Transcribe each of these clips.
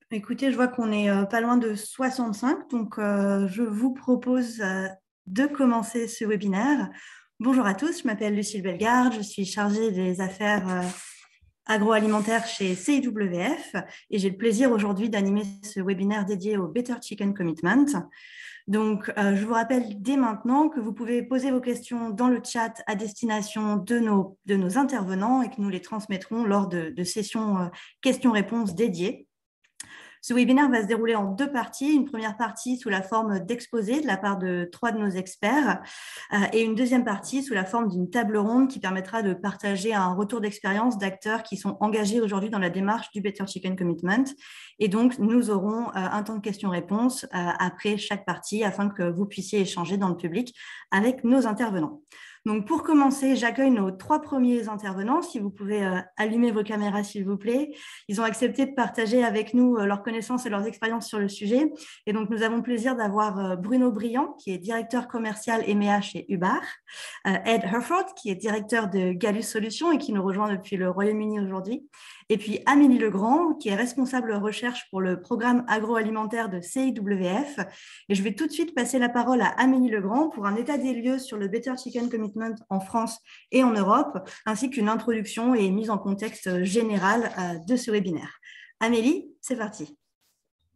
Écoutez, je vois qu'on est pas loin de 65, donc je vous propose de commencer ce webinaire. Bonjour à tous, je m'appelle Lucille Bellegarde, je suis chargée des affaires agroalimentaires chez CIWF et j'ai le plaisir aujourd'hui d'animer ce webinaire dédié au Better Chicken Commitment. Donc, je vous rappelle dès maintenant que vous pouvez poser vos questions dans le chat à destination de nos intervenants et que nous les transmettrons lors de sessions questions-réponses dédiées. Ce webinaire va se dérouler en deux parties. Une première partie sous la forme d'exposé de la part de 3 de nos experts et une deuxième partie sous la forme d'une table ronde qui permettra de partager un retour d'expérience d'acteurs qui sont engagés aujourd'hui dans la démarche du Better Chicken Commitment. Et donc, nous aurons un temps de questions-réponses après chaque partie afin que vous puissiez échanger dans le public avec nos intervenants. Donc, pour commencer, j'accueille nos 3 premiers intervenants. Si vous pouvez allumer vos caméras, s'il vous plaît. Ils ont accepté de partager avec nous leurs connaissances et leurs expériences sur le sujet. Et donc, nous avons le plaisir d'avoir Bruno Briand, qui est directeur commercial EMEA chez Ubar, Ed Herford, qui est directeur de Gallus Solutions et qui nous rejoint depuis le Royaume-Uni aujourd'hui, et puis Amélie Legrand, qui est responsable recherche pour le programme agroalimentaire de CIWF. Et je vais tout de suite passer la parole à Amélie Legrand pour un état des lieux sur le Better Chicken Commitment en France et en Europe, ainsi qu'une introduction et mise en contexte général de ce webinaire. Amélie, c'est parti.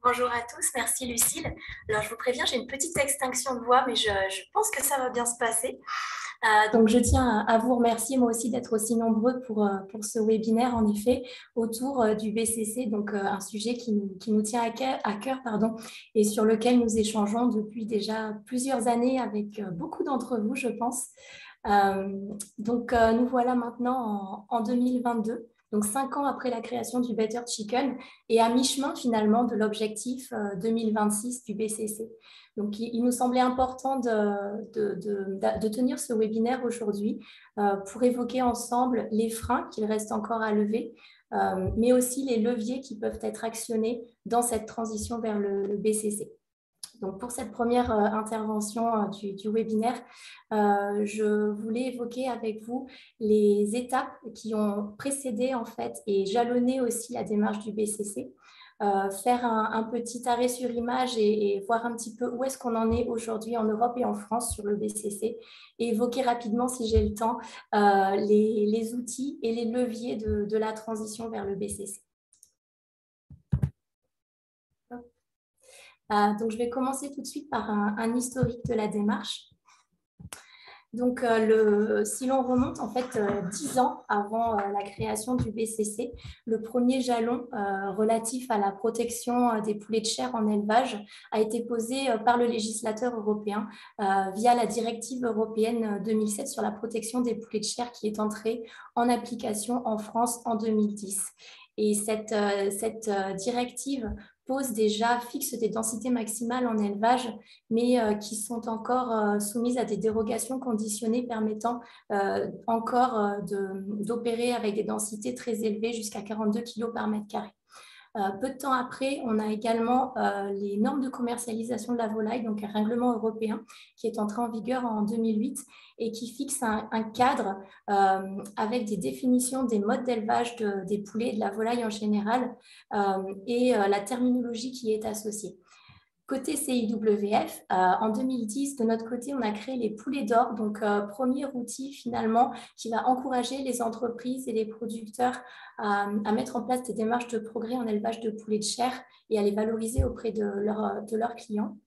Bonjour à tous, merci Lucille. Alors je vous préviens, j'ai une petite extinction de voix, mais je pense que ça va bien se passer. Donc je tiens à vous remercier moi aussi d'être aussi nombreux pour ce webinaire, en effet, autour du BCC, donc un sujet qui nous tient à cœur, et sur lequel nous échangeons depuis déjà plusieurs années avec beaucoup d'entre vous, je pense. Donc nous voilà maintenant en 2022. Donc 5 ans après la création du Better Chicken et à mi-chemin finalement de l'objectif 2026 du BCC. Donc il nous semblait important de tenir ce webinaire aujourd'hui pour évoquer ensemble les freins qu'il reste encore à lever, mais aussi les leviers qui peuvent être actionnés dans cette transition vers le BCC. Donc, pour cette première intervention du webinaire, je voulais évoquer avec vous les étapes qui ont précédé en fait et jalonné aussi la démarche du BCC. Faire un petit arrêt sur image et voir un petit peu où est-ce qu'on en est aujourd'hui en Europe et en France sur le BCC et évoquer rapidement, si j'ai le temps, les outils et les leviers de la transition vers le BCC. Donc, je vais commencer tout de suite par un historique de la démarche. Donc, si l'on remonte en fait 10 ans avant la création du BCC, le premier jalon relatif à la protection des poulets de chair en élevage a été posé par le législateur européen via la directive européenne 2007 sur la protection des poulets de chair qui est entrée en application en France en 2010. Et cette directive fixe des densités maximales en élevage, mais qui sont encore soumises à des dérogations conditionnées permettant encore d'opérer avec des densités très élevées jusqu'à 42 kg par mètre carré. Peu de temps après, on a également les normes de commercialisation de la volaille, donc un règlement européen qui est entré en vigueur en 2008 et qui fixe un cadre avec des définitions des modes d'élevage des poulets et de la volaille en général et la terminologie qui est associée. Côté CIWF, en 2010, de notre côté, on a créé les poulets d'or, donc premier outil finalement qui va encourager les entreprises et les producteurs à mettre en place des démarches de progrès en élevage de poulets de chair et à les valoriser auprès de leurs clients.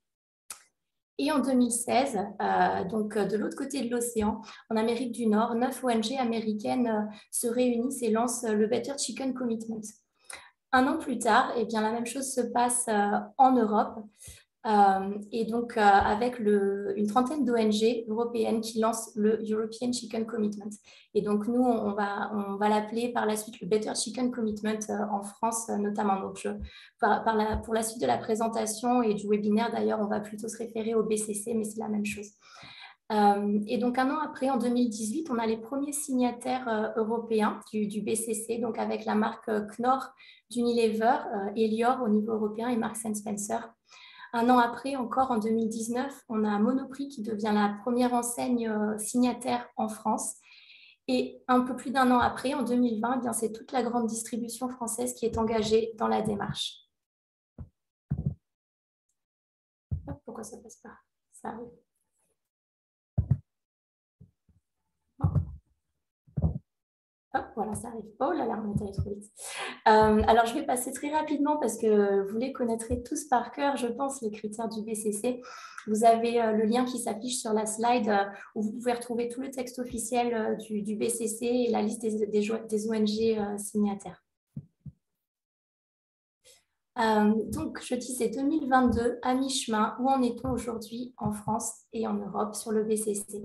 Et en 2016, donc de l'autre côté de l'océan, en Amérique du Nord, 9 ONG américaines se réunissent et lancent le Better Chicken Commitment. Un an plus tard, eh bien, la même chose se passe en Europe. Et donc, avec une trentaine d'ONG européennes qui lancent le European Chicken Commitment. Et donc, nous, on va l'appeler par la suite le Better Chicken Commitment en France notamment. Donc, pour la suite de la présentation et du webinaire, d'ailleurs, on va plutôt se référer au BCC, mais c'est la même chose. Et donc, un an après, en 2018, on a les premiers signataires européens du BCC, donc avec la marque Knorr d'Unilever, Elior au niveau européen et Marks Spencer. Un an après, encore en 2019, on a Monoprix qui devient la première enseigne signataire en France. Et un peu plus d'un an après, en 2020, eh bien, c'est toute la grande distribution française qui est engagée dans la démarche. pourquoi ça passe pas. Ça arrive. Hop, voilà, ça arrive. Oh là là, on est allé trop vite. Alors, je vais passer très rapidement parce que vous les connaîtrez tous par cœur, je pense, les critères du BCC. Vous avez le lien qui s'affiche sur la slide où vous pouvez retrouver tout le texte officiel du BCC et la liste des ONG signataires. Donc, je disais 2022, à mi-chemin, où en est-on aujourd'hui en France et en Europe sur le BCC?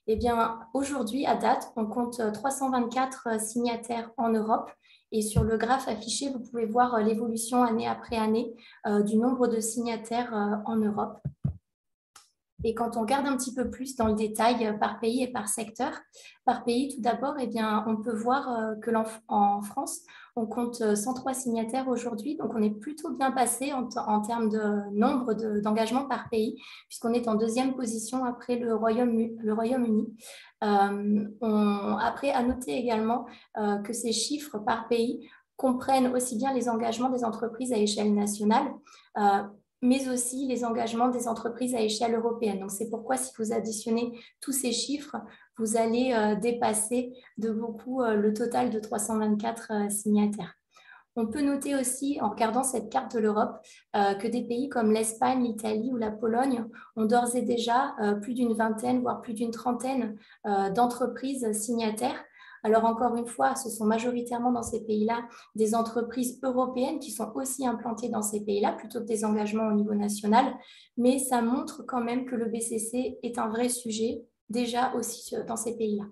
Eh bien, aujourd'hui, à date, on compte 324 signataires en Europe. Et sur le graphe affiché, vous pouvez voir l'évolution année après année du nombre de signataires en Europe. Et quand on regarde un petit peu plus dans le détail par pays et par secteur, par pays, tout d'abord, eh bien, on peut voir qu'en France, on compte 103 signataires aujourd'hui. Donc, on est plutôt bien passé en termes de nombre d'engagements par pays, puisqu'on est en deuxième position après le Royaume-Uni. Après, à noter également que ces chiffres par pays comprennent aussi bien les engagements des entreprises à échelle nationale, mais aussi les engagements des entreprises à échelle européenne. Donc, c'est pourquoi, si vous additionnez tous ces chiffres, vous allez dépasser de beaucoup le total de 324 signataires. On peut noter aussi, en regardant cette carte de l'Europe, que des pays comme l'Espagne, l'Italie ou la Pologne ont d'ores et déjà plus d'une vingtaine, voire plus d'une trentaine d'entreprises signataires. Alors encore une fois, ce sont majoritairement dans ces pays-là des entreprises européennes qui sont aussi implantées dans ces pays-là, plutôt que des engagements au niveau national. Mais ça montre quand même que le BCC est un vrai sujet, déjà aussi dans ces pays-là.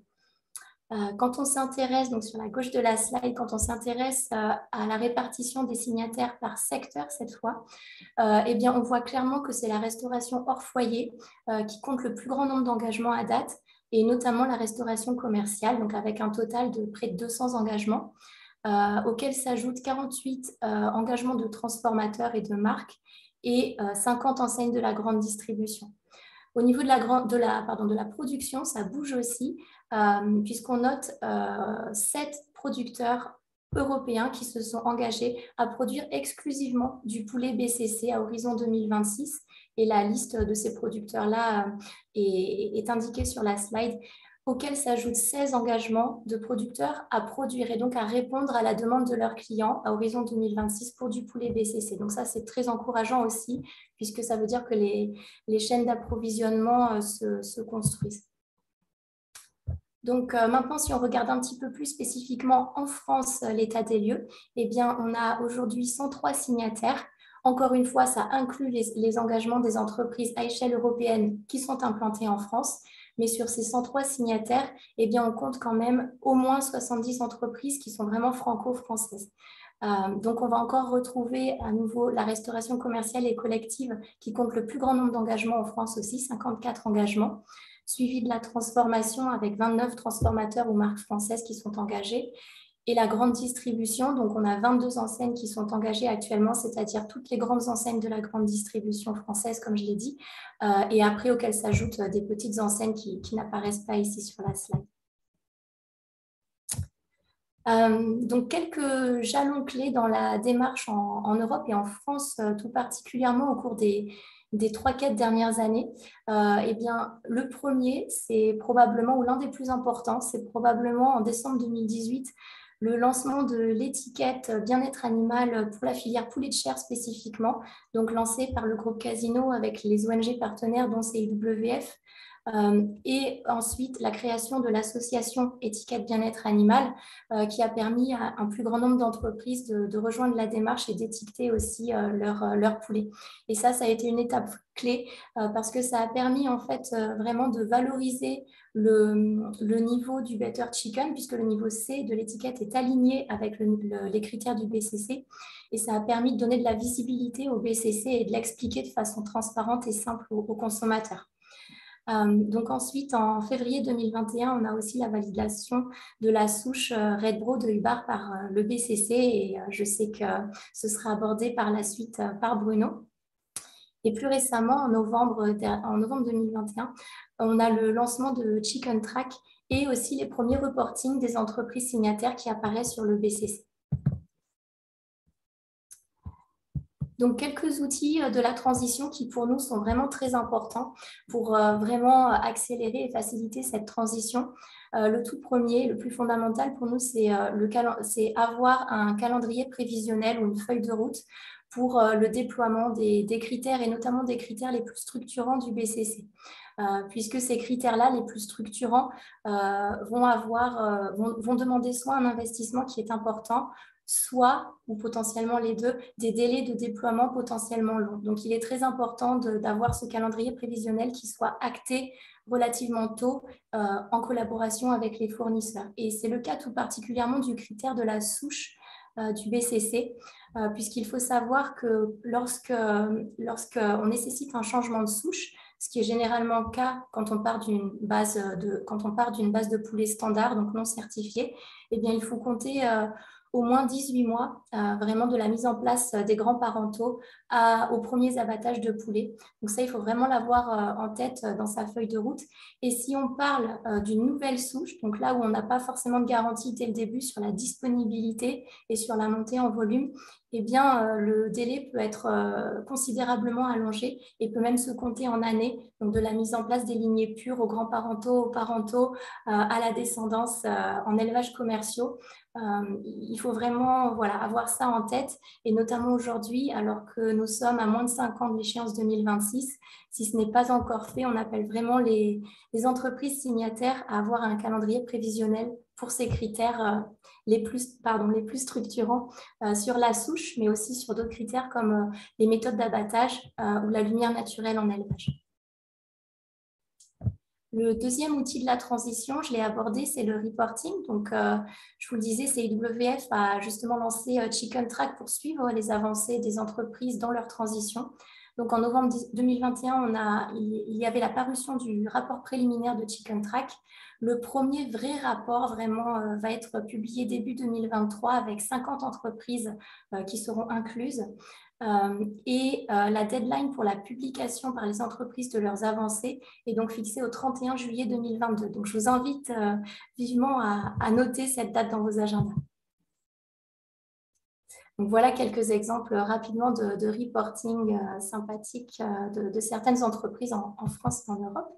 Quand on s'intéresse, donc sur la gauche de la slide, quand on s'intéresse à la répartition des signataires par secteur cette fois, eh bien, on voit clairement que c'est la restauration hors foyer qui compte le plus grand nombre d'engagements à date, et notamment la restauration commerciale, donc avec un total de près de 200 engagements, auxquels s'ajoutent 48 engagements de transformateurs et de marques et 50 enseignes de la grande distribution. Au niveau de la production, ça bouge aussi, puisqu'on note 7 producteurs européens qui se sont engagés à produire exclusivement du poulet BCC à horizon 2026. Et la liste de ces producteurs-là est indiquée sur la slide, auxquels s'ajoutent 16 engagements de producteurs à produire et donc à répondre à la demande de leurs clients à horizon 2026 pour du poulet BCC. Donc ça, c'est très encourageant aussi, puisque ça veut dire que les chaînes d'approvisionnement se construisent. Donc maintenant, si on regarde un petit peu plus spécifiquement en France l'état des lieux, eh bien, on a aujourd'hui 103 signataires. Encore une fois, ça inclut les engagements des entreprises à échelle européenne qui sont implantées en France. Mais sur ces 103 signataires, eh bien, on compte quand même au moins 70 entreprises qui sont vraiment franco-françaises. Donc, on va encore retrouver à nouveau la restauration commerciale et collective qui compte le plus grand nombre d'engagements en France aussi, 54 engagements, suivi de la transformation avec 29 transformateurs ou marques françaises qui sont engagés. Et la grande distribution, donc on a 22 enseignes qui sont engagées actuellement, c'est-à-dire toutes les grandes enseignes de la grande distribution française, comme je l'ai dit, et après auxquelles s'ajoutent des petites enseignes qui n'apparaissent pas ici sur la slide. Donc, quelques jalons clés dans la démarche en Europe et en France, tout particulièrement au cours des 3-4 dernières années. Eh bien, le premier, c'est probablement, ou l'un des plus importants, c'est probablement en décembre 2018, le lancement de l'étiquette bien-être animal pour la filière poulet de chair spécifiquement, donc lancé par le groupe Casino avec les ONG partenaires dont CIWF. Et ensuite la création de l'association Étiquette Bien-être Animal qui a permis à un plus grand nombre d'entreprises de rejoindre la démarche et d'étiqueter aussi leur poulet. Et ça a été une étape clé parce que ça a permis en fait vraiment de valoriser le niveau du Better Chicken, puisque le niveau C de l'étiquette est aligné avec les critères du BCC, et ça a permis de donner de la visibilité au BCC et de l'expliquer de façon transparente et simple aux consommateurs. Donc ensuite, en février 2021, on a aussi la validation de la souche Red Bro de Hubbard par le BCC, et je sais que ce sera abordé par la suite par Bruno. Et plus récemment, en novembre 2021, on a le lancement de Chicken Track et aussi les premiers reportings des entreprises signataires qui apparaissent sur le BCC. Donc, quelques outils de la transition qui, pour nous, sont vraiment très importants pour vraiment accélérer et faciliter cette transition. Le tout premier, le plus fondamental pour nous, c'est avoir un calendrier prévisionnel ou une feuille de route pour le déploiement des critères et notamment des critères les plus structurants du BCC. Puisque ces critères-là, les plus structurants, vont demander soit un investissement qui est important, soit, ou potentiellement les deux, des délais de déploiement potentiellement longs. Donc, il est très important d'avoir ce calendrier prévisionnel qui soit acté relativement tôt en collaboration avec les fournisseurs. Et c'est le cas tout particulièrement du critère de la souche du BCC, puisqu'il faut savoir que lorsqu'on nécessite un changement de souche, ce qui est généralement le cas quand on part d'une base de poulet standard, donc non certifiée, eh bien, il faut compter au moins 18 mois vraiment de la mise en place des grands parentaux aux premiers abattages de poulet. Donc ça, il faut vraiment l'avoir en tête dans sa feuille de route. Et si on parle d'une nouvelle souche, donc là où on n'a pas forcément de garantie dès le début sur la disponibilité et sur la montée en volume, eh bien, le délai peut être considérablement allongé et peut même se compter en années, donc de la mise en place des lignées pures aux grands parentaux, aux parentaux, à la descendance en élevages commerciaux. Il faut vraiment avoir ça en tête, et notamment aujourd'hui, alors que nous sommes à moins de 5 ans de l'échéance 2026, si ce n'est pas encore fait, on appelle vraiment les entreprises signataires à avoir un calendrier prévisionnel pour ces critères les plus structurants sur la souche, mais aussi sur d'autres critères comme les méthodes d'abattage ou la lumière naturelle en élevage. Le deuxième outil de la transition, je l'ai abordé, c'est le reporting. Donc, je vous le disais, CIWF a justement lancé Chicken Track pour suivre les avancées des entreprises dans leur transition. Donc, en novembre 2021, il y avait la parution du rapport préliminaire de Chicken Track. Le premier vrai rapport vraiment va être publié début 2023 avec 50 entreprises qui seront incluses. La deadline pour la publication par les entreprises de leurs avancées est donc fixée au 31 juillet 2022. Donc, je vous invite vivement à noter cette date dans vos agendas. Donc, voilà quelques exemples rapidement de reporting sympathiques de certaines entreprises en France et en Europe.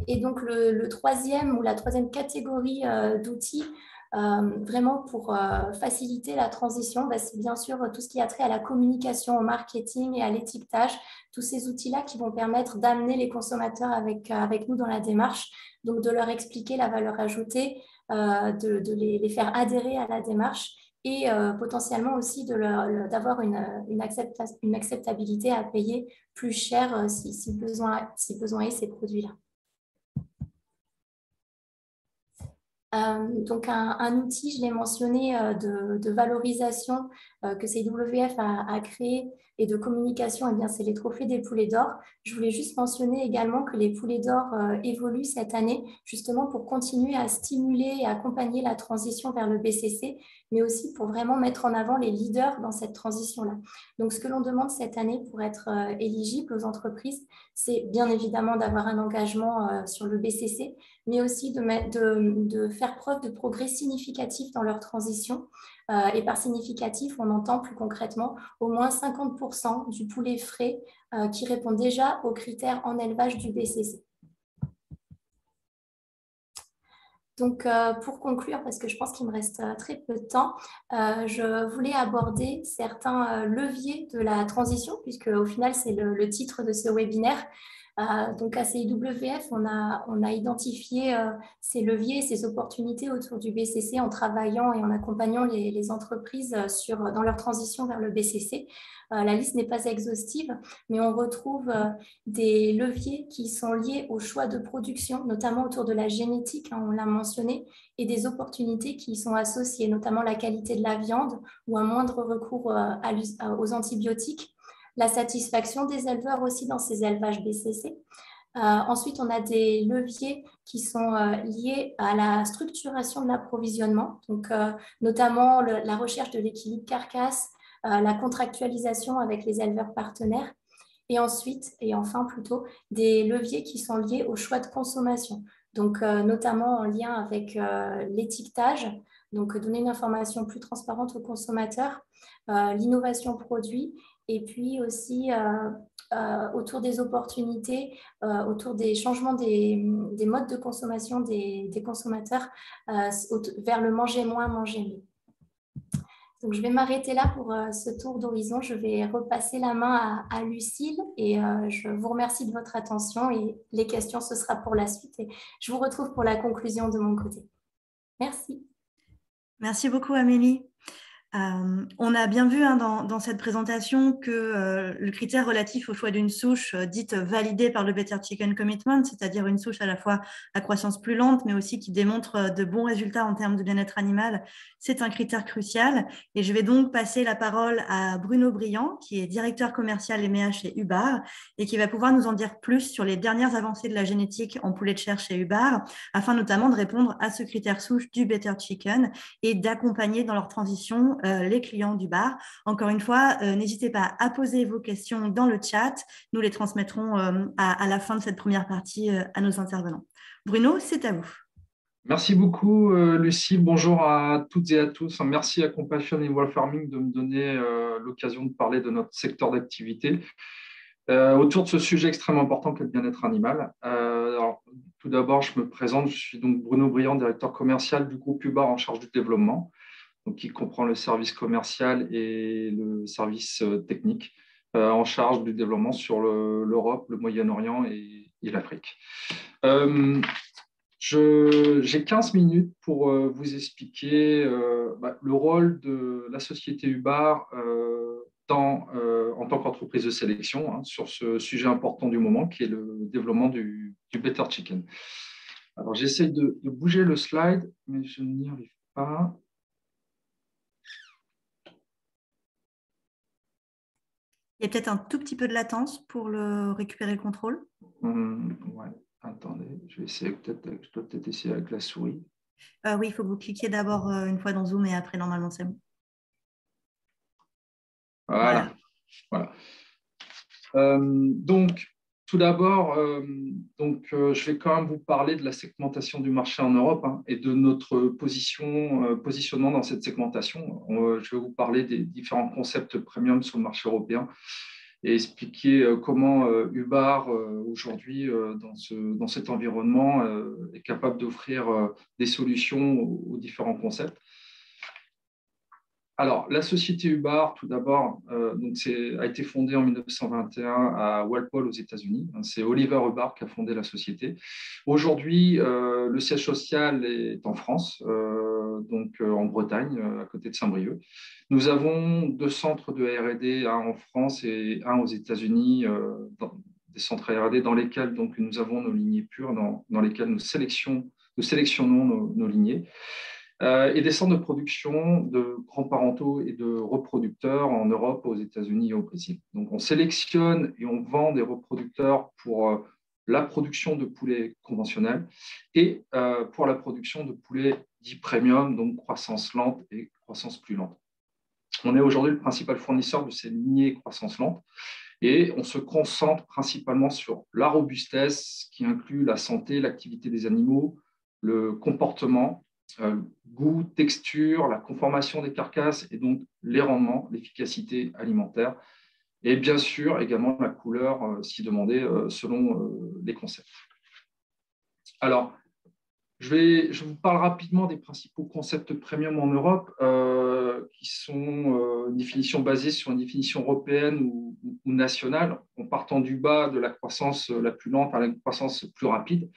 Et donc, la troisième catégorie d'outils vraiment pour faciliter la transition, c'est bien sûr tout ce qui a trait à la communication, au marketing et à l'étiquetage, tous ces outils-là qui vont permettre d'amener les consommateurs avec nous dans la démarche, donc de leur expliquer la valeur ajoutée, de les faire adhérer à la démarche et potentiellement aussi d'avoir une acceptabilité à payer plus cher si besoin est ces produits-là. Donc, un outil, je l'ai mentionné, de valorisation que CIWF a créé et de communication, eh bien, c'est les trophées des poulets d'or. Je voulais juste mentionner également que les poulets d'or évoluent cette année justement pour continuer à stimuler et accompagner la transition vers le BCC, mais aussi pour vraiment mettre en avant les leaders dans cette transition-là. Donc, ce que l'on demande cette année pour être éligible aux entreprises, c'est bien évidemment d'avoir un engagement sur le BCC, mais aussi de faire preuve de progrès significatif dans leur transition. Et par significatif, on entend plus concrètement au moins 50% du poulet frais qui répond déjà aux critères en élevage du BCC. Donc, pour conclure, parce que je pense qu'il me reste très peu de temps, je voulais aborder certains leviers de la transition, puisque au final, c'est le titre de ce webinaire. Donc, à CIWF, on a identifié ces leviers, ces opportunités autour du BCC en travaillant et en accompagnant les entreprises dans leur transition vers le BCC. La liste n'est pas exhaustive, mais on retrouve des leviers qui sont liés au choix de production, notamment autour de la génétique, on l'a mentionné, et des opportunités qui y sont associées, notamment la qualité de la viande ou un moindre recours aux antibiotiques, la satisfaction des éleveurs aussi dans ces élevages BCC. Ensuite, on a des leviers qui sont liés à la structuration de l'approvisionnement, donc notamment la recherche de l'équilibre carcasse, la contractualisation avec les éleveurs partenaires, et ensuite, et enfin plutôt, des leviers qui sont liés au choix de consommation. donc notamment en lien avec l'étiquetage, donc donner une information plus transparente aux consommateurs, l'innovation produit, et puis aussi autour des opportunités, autour des changements des modes de consommation des consommateurs vers le manger moins, manger mieux. Donc, je vais m'arrêter là pour ce tour d'horizon. Je vais repasser la main à Lucille et je vous remercie de votre attention et les questions, ce sera pour la suite. Et je vous retrouve pour la conclusion de mon côté. Merci. Merci beaucoup, Amélie. On a bien vu dans cette présentation que le critère relatif au choix d'une souche dite validée par le Better Chicken Commitment, c'est-à-dire une souche à la fois à croissance plus lente, mais aussi qui démontre de bons résultats en termes de bien-être animal, c'est un critère crucial. Et je vais donc passer la parole à Bruno Briand, qui est directeur commercial EMEA chez Hubar, et qui va pouvoir nous en dire plus sur les dernières avancées de la génétique en poulet de chair chez Hubar, afin notamment de répondre à ce critère souche du Better Chicken et d'accompagner dans leur transition les clients du bar. Encore une fois, n'hésitez pas à poser vos questions dans le chat. Nous les transmettrons à la fin de cette première partie à nos intervenants. Bruno, c'est à vous. Merci beaucoup, Lucie. Bonjour à toutes et à tous. Merci à Compassion Animal Farming de me donner l'occasion de parler de notre secteur d'activité autour de ce sujet extrêmement important qu'est le bien-être animal. Alors, tout d'abord, je me présente. Je suis donc Bruno Briand, directeur commercial du groupe Hubar en charge du développement, donc qui comprend le service commercial et le service technique en charge du développement sur l'Europe, le Moyen-Orient et l'Afrique. J'ai 15 minutes pour vous expliquer le rôle de la société Hubar en tant qu'entreprise de sélection sur ce sujet important du moment qui est le développement du Better Chicken. Alors, j'essaie de bouger le slide, mais je n'y arrive pas. Il y a peut-être un tout petit peu de latence pour récupérer le contrôle. Ouais. Attendez, je vais essayer je dois peut-être essayer avec la souris. Oui, il faut que vous cliquiez d'abord une fois dans Zoom et après, normalement, c'est bon. Voilà. Donc, tout d'abord, je vais quand même vous parler de la segmentation du marché en Europe et de notre positionnement dans cette segmentation. Je vais vous parler des différents concepts premium sur le marché européen et expliquer comment Hubar, aujourd'hui, dans cet environnement, est capable d'offrir des solutions aux différents concepts. Alors, la société Hubar, tout d'abord, a été fondée en 1921 à Walpole, aux États-Unis. C'est Oliver Hubar qui a fondé la société. Aujourd'hui, le siège social est en France, en Bretagne, à côté de Saint-Brieuc. Nous avons 2 centres de R&D, un en France et un aux États-Unis, des centres R&D dans lesquels nous avons nos lignées pures, dans lesquelles nous sélectionnons nos lignées. Et des centres de production de grands parentaux et de reproducteurs en Europe, aux États-Unis et au Brésil. Donc, on sélectionne et on vend des reproducteurs pour la production de poulets conventionnels et pour la production de poulets dits premium, donc croissance lente et croissance plus lente. On est aujourd'hui le principal fournisseur de ces lignées croissance lente et on se concentre principalement sur la robustesse qui inclut la santé, l'activité des animaux, le comportement, goût, texture, la conformation des carcasses et donc les rendements, l'efficacité alimentaire et bien sûr également la couleur si demandé selon les concepts. Alors, je vous parle rapidement des principaux concepts premium en Europe qui sont une définition basée sur une définition européenne ou nationale en partant du bas de la croissance la plus lente à la croissance plus rapide.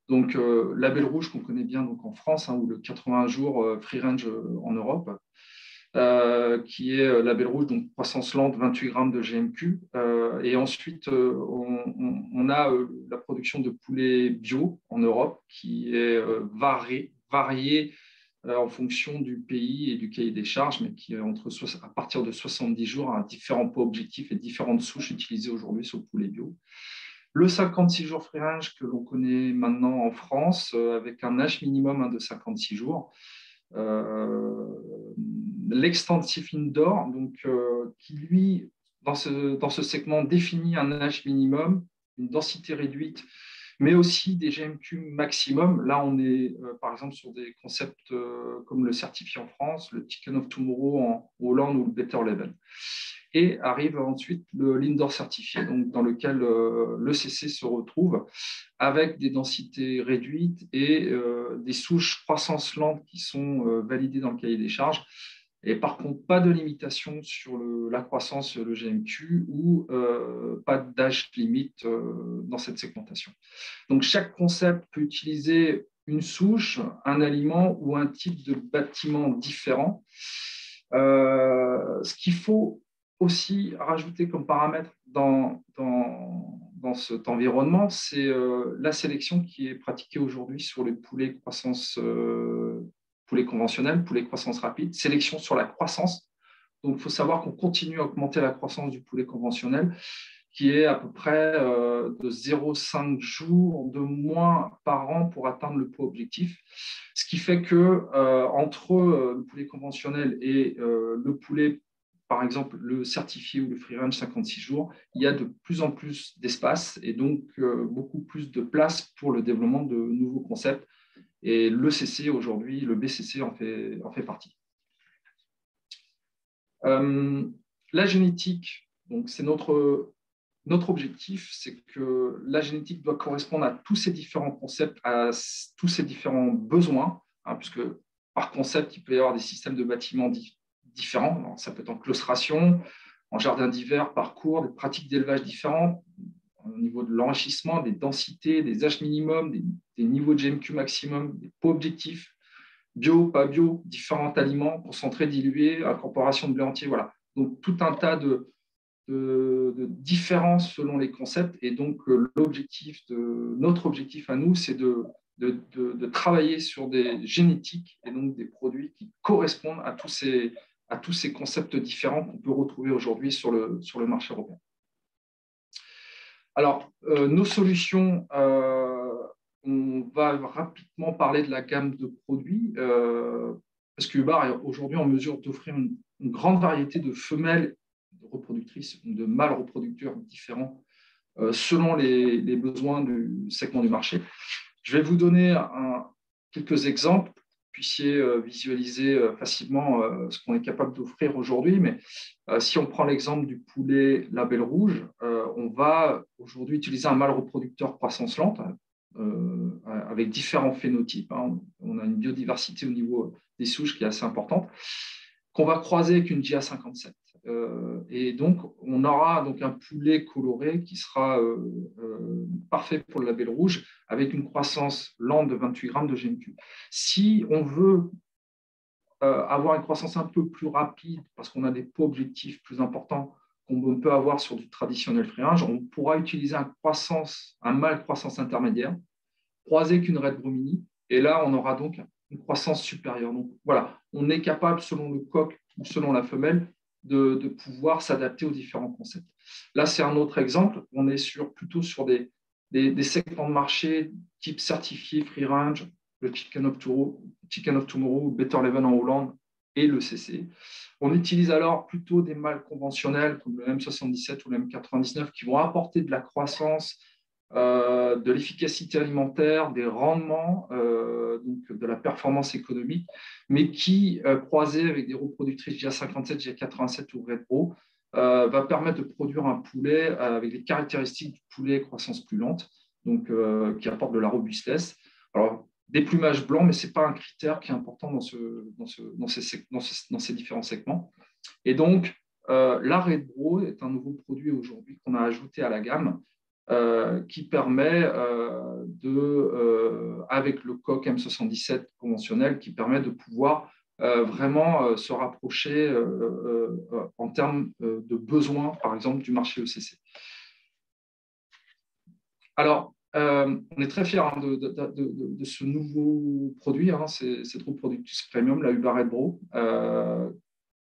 Donc, label rouge qu'on connaît bien en France, ou le 80 jours free range en Europe, qui est label rouge, donc croissance lente, 28 grammes de GMQ. Et ensuite, on a la production de poulets bio en Europe, qui est variée en fonction du pays et du cahier des charges, mais qui est à partir de 70 jours, à différents poids objectifs et différentes souches utilisées aujourd'hui sur le poulet bio. Le 56 jours free range que l'on connaît maintenant en France, avec un âge minimum de 56 jours. L'extensive indoor, qui lui, dans ce segment, définit un âge minimum, une densité réduite, mais aussi des GMQ maximum. Là, on est par exemple sur des concepts comme le certifié en France, le Chicken of Tomorrow en Hollande ou le Better Level. Et arrive ensuite le Lindor certifié, donc dans lequel l'ECC se retrouve avec des densités réduites et des souches croissance lente qui sont validées dans le cahier des charges. Et par contre, pas de limitation sur la croissance, le GMQ, ou pas d'âge limite dans cette segmentation. Donc, chaque concept peut utiliser une souche, un aliment ou un type de bâtiment différent. Ce qu'il faut aussi rajouter comme paramètre dans cet environnement, c'est la sélection qui est pratiquée aujourd'hui sur les poulets croissance poulet conventionnel, poulet croissance rapide, sélection sur la croissance. Donc, il faut savoir qu'on continue à augmenter la croissance du poulet conventionnel, qui est à peu près de 0,5 jours de moins par an pour atteindre le poids objectif. Ce qui fait que entre le poulet conventionnel et le poulet, par exemple, le certifié ou le free range 56 jours, il y a de plus en plus d'espace et donc beaucoup plus de place pour le développement de nouveaux concepts. Et l'ECC aujourd'hui, le BCC en fait partie. La génétique, donc c'est notre objectif, c'est que la génétique doit correspondre à tous ces différents concepts, à tous ces différents besoins, hein, puisque par concept, il peut y avoir des systèmes de bâtiments différents. Alors, ça peut être en claustration, en jardin d'hiver, parcours, des pratiques d'élevage différentes, au niveau de l'enrichissement, des densités, des âges minimums, des niveaux de GMQ maximum, des poids objectifs, bio, pas bio, différents aliments, concentrés, dilués, incorporation de blé entier, voilà. Donc, tout un tas de différences selon les concepts. Et donc, notre objectif à nous, c'est de travailler sur des génétiques et donc des produits qui correspondent à tous ces concepts différents qu'on peut retrouver aujourd'hui sur le marché européen. Alors, nos solutions, on va rapidement parler de la gamme de produits, parce que Hubar est aujourd'hui en mesure d'offrir une grande variété de femelles reproductrices, de mâles reproducteurs différents selon les besoins du segment du marché. Je vais vous donner quelques exemples pour que vous puissiez visualiser facilement ce qu'on est capable d'offrir aujourd'hui. Mais si on prend l'exemple du poulet label rouge, on va aujourd'hui utiliser un mâle reproducteur croissance lente avec différents phénotypes. Hein. On a une biodiversité au niveau des souches qui est assez importante, qu'on va croiser avec une GA57. Et donc, on aura donc un poulet coloré qui sera parfait pour le label rouge avec une croissance lente de 28 grammes de GMQ. Si on veut avoir une croissance un peu plus rapide parce qu'on a des poids objectifs plus importants qu'on peut avoir sur du traditionnel free range, on pourra utiliser un mâle croissance intermédiaire croisé avec une Red Bromini. Et là, on aura donc une croissance supérieure. Donc voilà, on est capable, selon le coq ou selon la femelle, de pouvoir s'adapter aux différents concepts. Là, c'est un autre exemple. On est plutôt sur des segments de marché type certifié, free range, le Chicken of Tomorrow, Better Level en Hollande et le CC. On utilise alors plutôt des mâles conventionnels comme le M77 ou le M99 qui vont apporter de la croissance, de l'efficacité alimentaire, des rendements, donc de la performance économique, mais qui, croisés avec des reproductrices GA57, GA87 ou Red Bro, va permettre de produire un poulet avec des caractéristiques du poulet croissance plus lente, donc qui apporte de la robustesse. Alors, des plumages blancs, mais ce n'est pas un critère qui est important dans ces différents segments. Et donc, la Red Bro est un nouveau produit aujourd'hui qu'on a ajouté à la gamme, qui permet avec le coq M77 conventionnel, qui permet de pouvoir vraiment se rapprocher en termes de besoins, par exemple, du marché ECC. Alors, on est très fiers de ce nouveau produit, hein, c'est True Productus Premium, la Hubar Red Bro.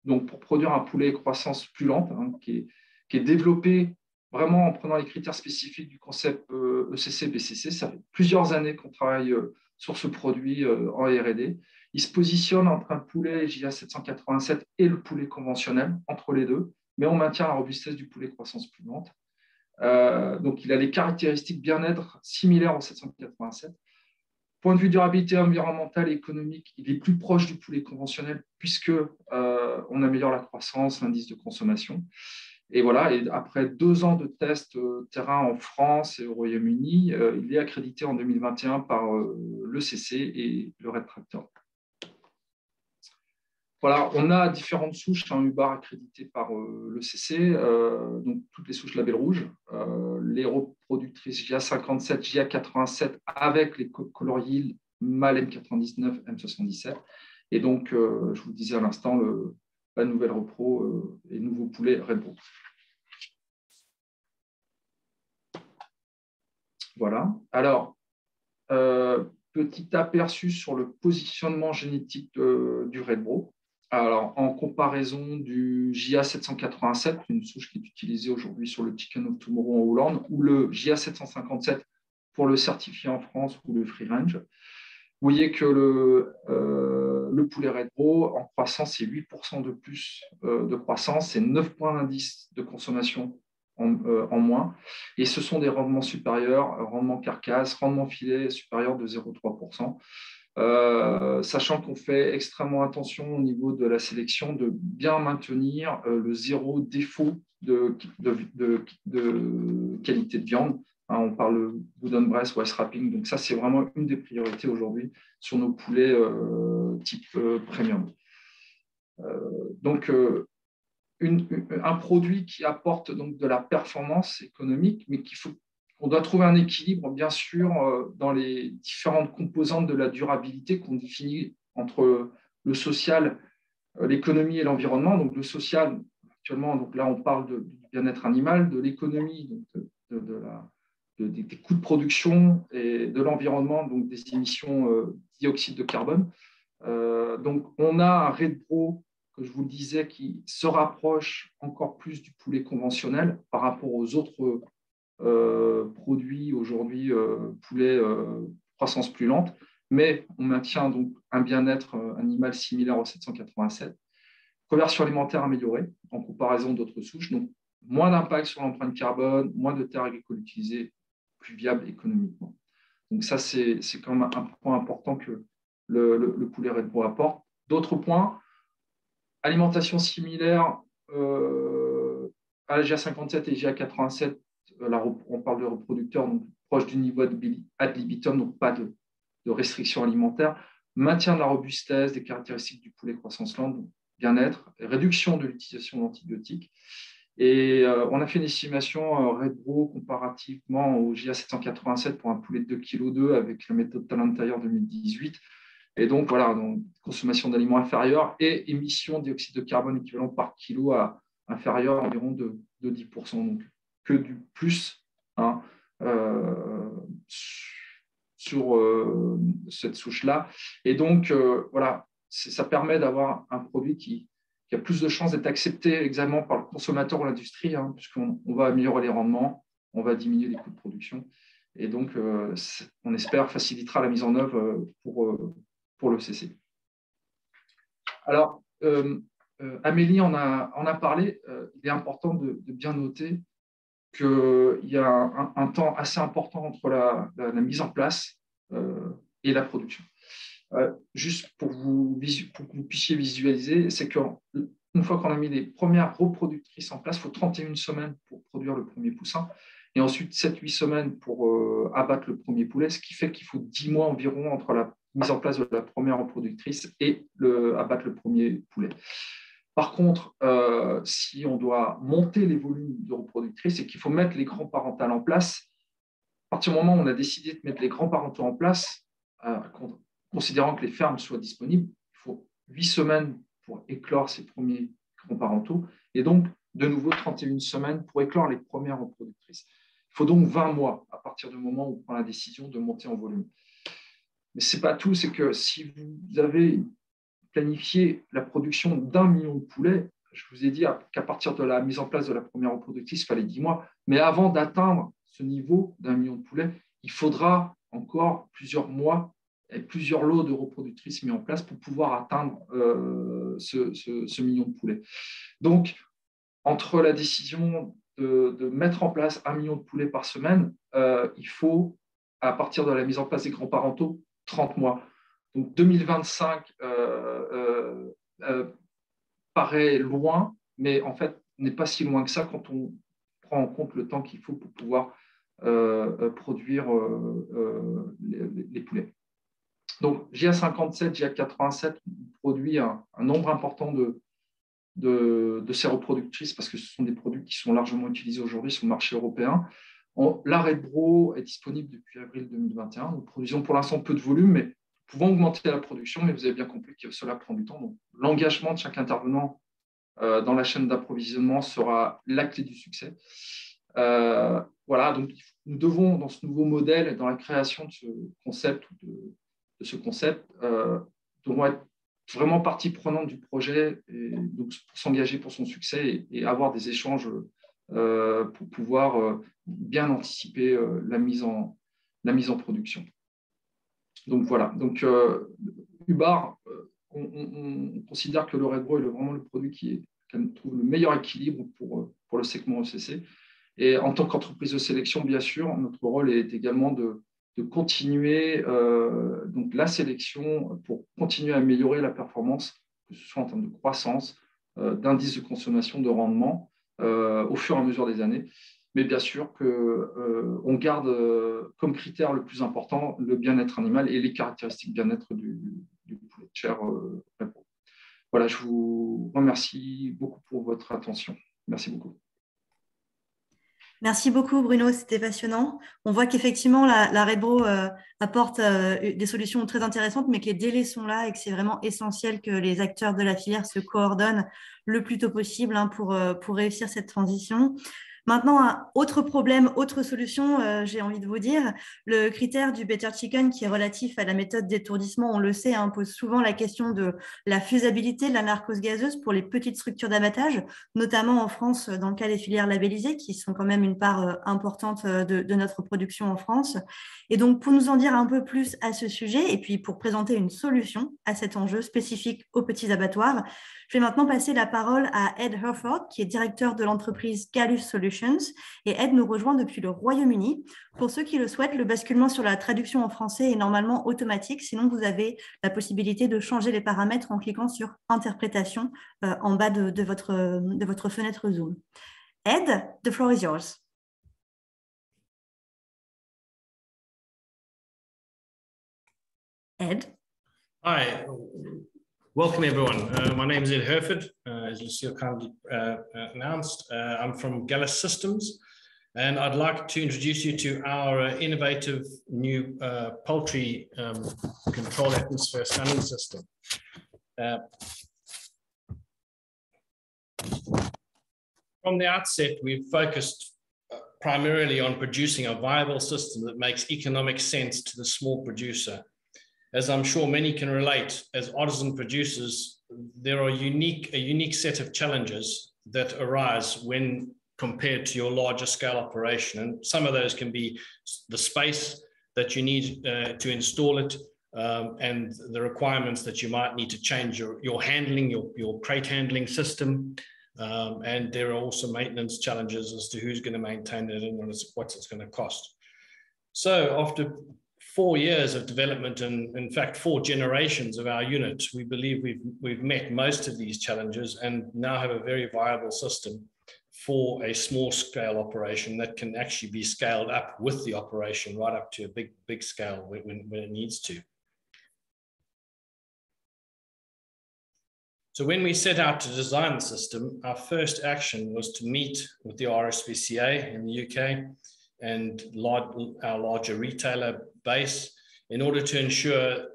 Donc, pour produire un poulet croissance plus lente, hein, qui est développé vraiment en prenant les critères spécifiques du concept ECC, BCC. Ça fait plusieurs années qu'on travaille sur ce produit en R&D. Il se positionne entre un poulet JA787 et le poulet conventionnel, entre les deux, mais on maintient la robustesse du poulet croissance plus lente. Donc, il a les caractéristiques bien-être similaires au 787. Point de vue durabilité environnementale et économique, il est plus proche du poulet conventionnel puisque on améliore la croissance, l'indice de consommation. Et voilà, et après 2 ans de tests terrain en France et au Royaume-Uni, il est accrédité en 2021 par l'ECC et le Red Tractor. Voilà, on a différentes souches en UBAR accréditées par l'ECC, donc toutes les souches label rouge, les reproductrices JA57, JA87 avec les coloriels mâle M99, M77. Et donc, je vous le disais à l'instant, la nouvelle repro et nouveau poulet Red Bull. Voilà. Alors, petit aperçu sur le positionnement génétique du Red Bull. Alors, en comparaison du JA787, une souche qui est utilisée aujourd'hui sur le Chicken of Tomorrow en Hollande, ou le JA757 pour le certifié en France ou le Free Range, vous voyez que le poulet Red Bull, en croissance, c'est 8% de plus de croissance, c'est 9 points d'indice de consommation en moins. Et ce sont des rendements supérieurs, rendement carcasse, rendement filet supérieur de 0,3%. Sachant qu'on fait extrêmement attention au niveau de la sélection de bien maintenir le zéro défaut de qualité de viande. On parle de wooden breast, west wrapping, donc ça c'est vraiment une des priorités aujourd'hui sur nos poulets type premium. Donc un produit qui apporte donc de la performance économique, mais on doit trouver un équilibre, bien sûr, dans les différentes composantes de la durabilité qu'on définit entre le social, l'économie et l'environnement. Donc, le social, actuellement, donc là, on parle du bien-être animal, de l'économie, des coûts de production et de l'environnement, donc des émissions dioxyde de carbone. Donc, on a un Red Bull, que je vous le disais, qui se rapproche encore plus du poulet conventionnel par rapport aux autres produits aujourd'hui, poulet croissance plus lente, mais on maintient donc un bien-être animal similaire au 787. Conversion alimentaire améliorée en comparaison d'autres souches, donc moins d'impact sur l'empreinte carbone, moins de terres agricoles utilisées, plus viable économiquement. Donc ça, c'est quand même un point important que le poulet Red Bull apporte. D'autres points, alimentation similaire à la GA57 et GA87, on parle de reproducteurs donc proche du niveau ad libitum, donc pas de restrictions alimentaires, maintien de la robustesse, des caractéristiques du poulet croissance lente, bien-être, réduction de l'utilisation d'antibiotiques. Et on a fait une estimation Red Bull comparativement au GA787 pour un poulet de 2,2 kg avec la méthode Talent Tire 2018. Et donc, voilà, donc, consommation d'aliments inférieure et émission de dioxyde de carbone équivalent par kilo à inférieur à environ de 10%. Donc, que du plus hein, sur cette souche-là. Et donc, voilà, ça permet d'avoir un produit qui a plus de chances d'être accepté exactement par le consommateur ou l'industrie, hein, puisqu'on va améliorer les rendements, on va diminuer les coûts de production. Et donc, on espère facilitera la mise en œuvre pour le CC. Alors, Amélie en a parlé. Il est important de bien noter qu'il y a un temps assez important entre la mise en place et la production. Juste pour que vous puissiez visualiser, c'est qu'une fois qu'on a mis les premières reproductrices en place, il faut 31 semaines pour produire le premier poussin et ensuite 7-8 semaines pour abattre le premier poulet, ce qui fait qu'il faut 10 mois environ entre la mise en place de la première reproductrice et abattre le premier poulet. Par contre, si on doit monter les volumes de reproductrices et qu'il faut mettre les grands parentales en place, à partir du moment où on a décidé de mettre les grands parentaux en place, considérant que les fermes soient disponibles, il faut 8 semaines pour éclore ces premiers grands parentaux et donc de nouveau 31 semaines pour éclore les premières reproductrices. Il faut donc 20 mois à partir du moment où on prend la décision de monter en volume. Mais ce n'est pas tout, c'est que si vous avez planifié la production d'1 million de poulets, je vous ai dit qu'à partir de la mise en place de la première reproductrice, il fallait 10 mois. Mais avant d'atteindre ce niveau d'1 million de poulets, il faudra encore plusieurs mois et plusieurs lots de reproductrices mis en place pour pouvoir atteindre ce million de poulets. Donc, entre la décision de mettre en place 1 million de poulets par semaine, il faut, à partir de la mise en place des grands parentaux, 30 mois. Donc 2025 paraît loin, mais en fait n'est pas si loin que ça quand on prend en compte le temps qu'il faut pour pouvoir produire les poulets. Donc GA57, GA87 produit un nombre important de séroproductrices parce que ce sont des produits qui sont largement utilisés aujourd'hui sur le marché européen. La Red Bro est disponible depuis avril 2021. Nous produisons pour l'instant peu de volume, mais nous pouvons augmenter la production, mais vous avez bien compris que cela prend du temps. Donc, l'engagement de chaque intervenant dans la chaîne d'approvisionnement sera la clé du succès. Voilà, donc nous devons, dans ce nouveau modèle et dans la création de ce concept, devons être vraiment partie prenante du projet et donc pour s'engager pour son succès et avoir des échanges pour pouvoir bien anticiper la mise en production. Donc voilà, donc Hubbard, on considère que le Red Bro est vraiment le produit qui trouve le meilleur équilibre pour le segment ECC. Et en tant qu'entreprise de sélection, bien sûr, notre rôle est également de continuer donc la sélection pour continuer à améliorer la performance, que ce soit en termes de croissance, d'indice de consommation, de rendement, au fur et à mesure des années. Mais bien sûr qu'on garde comme critère le plus important le bien-être animal et les caractéristiques bien-être du poulet de chair. Voilà, je vous remercie beaucoup pour votre attention. Merci beaucoup. Merci beaucoup Bruno, c'était passionnant. On voit qu'effectivement la Red Bro apporte des solutions très intéressantes, mais que les délais sont là et que c'est vraiment essentiel que les acteurs de la filière se coordonnent le plus tôt possible pour réussir cette transition. Maintenant, un autre problème, autre solution, j'ai envie de vous dire, le critère du Better Chicken qui est relatif à la méthode d'étourdissement, on le sait, pose souvent la question de la faisabilité de la narcose gazeuse pour les petites structures d'abattage, notamment en France dans le cas des filières labellisées qui sont quand même une part importante de notre production en France. Et donc, pour nous en dire un peu plus à ce sujet et puis pour présenter une solution à cet enjeu spécifique aux petits abattoirs, je vais maintenant passer la parole à Ed Herford, qui est directeur de l'entreprise Gallus Solutions. Et Ed nous rejoint depuis le Royaume-Uni. Pour ceux qui le souhaitent, le basculement sur la traduction en français est normalement automatique. Sinon, vous avez la possibilité de changer les paramètres en cliquant sur « Interprétation » en bas de votre fenêtre Zoom. Ed, the floor is yours. Ed. Hi. Welcome, everyone. My name is Ed Herford, as Lucille kindly announced. I'm from Gallus Systems, and I'd like to introduce you to our innovative new poultry controlled atmosphere stunning system. From the outset, we've focused primarily on producing a viable system that makes economic sense to the small producer. As I'm sure many can relate, as artisan producers, there are a unique set of challenges that arise when compared to your larger scale operation. And some of those can be the space that you need to install it, and the requirements that you might need to change your handling, your crate handling system. And there are also maintenance challenges as to who's going to maintain it and what it's going to cost. So after 4 years of development and in fact 4 generations of our unit, we believe we've met most of these challenges and now have a very viable system for a small scale operation that can actually be scaled up with the operation right up to a big scale when it needs to. So when we set out to design the system, our first action was to meet with the RSPCA in the UK and our larger retailer base in order to ensure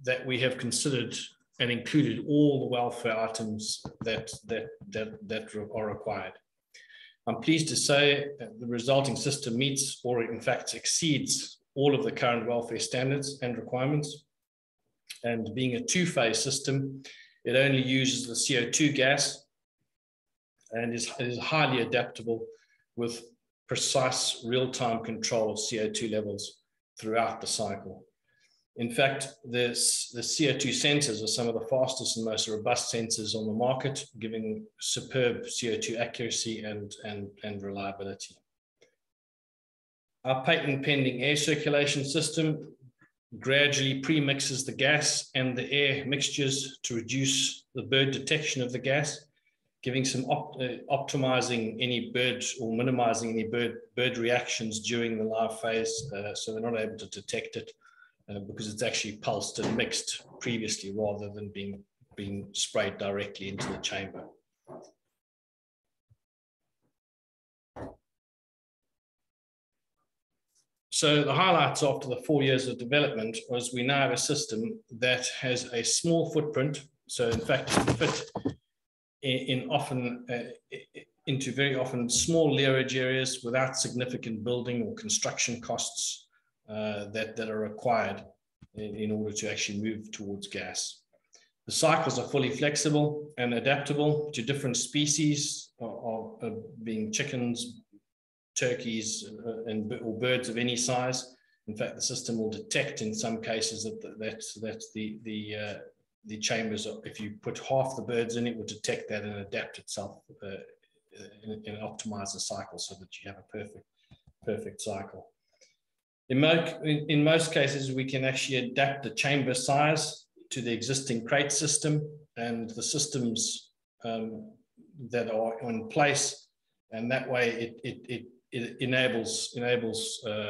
that we have considered and included all the welfare items that are required. I'm pleased to say that the resulting system meets or in fact exceeds all of the current welfare standards and requirements. And being a 2-phase system, it only uses the CO2 gas and is highly adaptable with precise real-time control of CO2 levels throughout the cycle. In fact, the CO2 sensors are some of the fastest and most robust sensors on the market, giving superb CO2 accuracy and reliability. Our patent pending air circulation system gradually pre-mixes the gas and the air mixtures to reduce the bird detection of the gas, giving some optimizing any bird or minimizing any bird reactions during the live phase, so they're not able to detect it because it's actually pulsed and mixed previously rather than being sprayed directly into the chamber. So the highlights after the 4 years of development was we now have a system that has a small footprint. So in fact, it can fit into very often small leerage areas without significant building or construction costs that are required in order to actually move towards gas. The cycles are fully flexible and adaptable to different species, being chickens, turkeys, or birds of any size. In fact, the system will detect in some cases that the chambers, if you put half the birds in, it will detect that and adapt itself and optimize the cycle so that you have a perfect cycle. In most cases, we can actually adapt the chamber size to the existing crate system and the systems that are in place, and that way it enables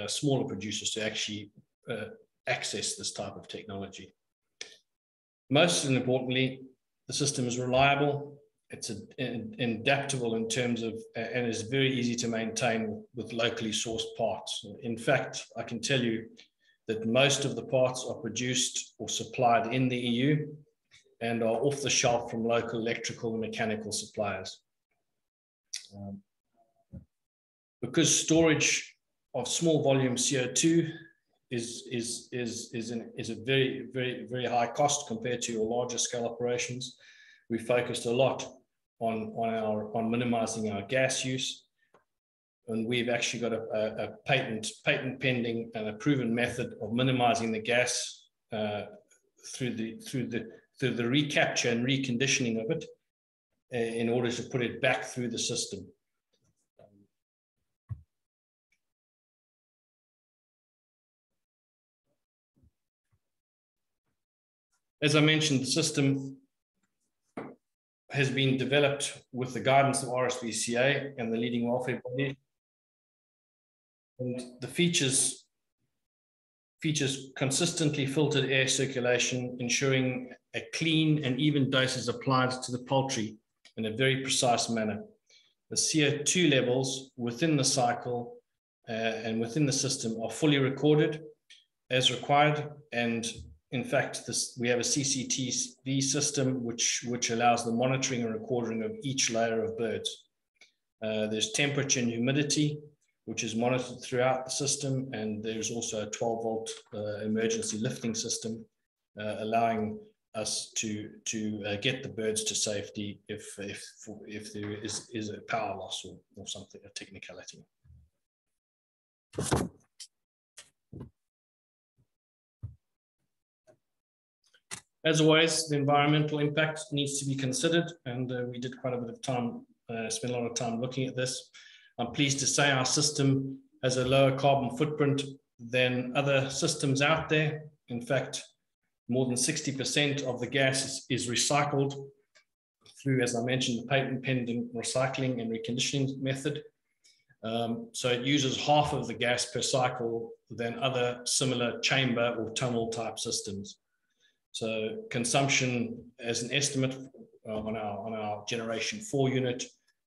smaller producers to actually access this type of technology. Most importantly, the system is reliable, it's adaptable in terms of, and is very easy to maintain with locally sourced parts. In fact, I can tell you that most of the parts are produced or supplied in the EU and are off the shelf from local electrical and mechanical suppliers. Because storage of small volume CO2 is a very, very, very high cost compared to your larger scale operations, we focused a lot on minimizing our gas use. And we've actually got a patent pending and a proven method of minimizing the gas through the recapture and reconditioning of it in order to put it back through the system. As I mentioned, the system has been developed with the guidance of RSPCA and the leading welfare body. And the features consistently filtered air circulation, ensuring a clean and even doses applied to the poultry in a very precise manner. The CO2 levels within the cycle and within the system are fully recorded as required. And in fact, we have a CCTV system which allows the monitoring and recording of each layer of birds. There's temperature and humidity, which is monitored throughout the system, and there's also a 12-volt emergency lifting system, allowing us to get the birds to safety if there is a power loss or something, a technicality. As always, the environmental impact needs to be considered, and we did quite a bit of time, spent a lot of time looking at this. I'm pleased to say our system has a lower carbon footprint than other systems out there. In fact, more than 60% of the gas is recycled through, as I mentioned, the patent pending recycling and reconditioning method. So it uses half of the gas per cycle than other similar chamber or tunnel type systems. So consumption, as an estimate on our Generation 4 unit,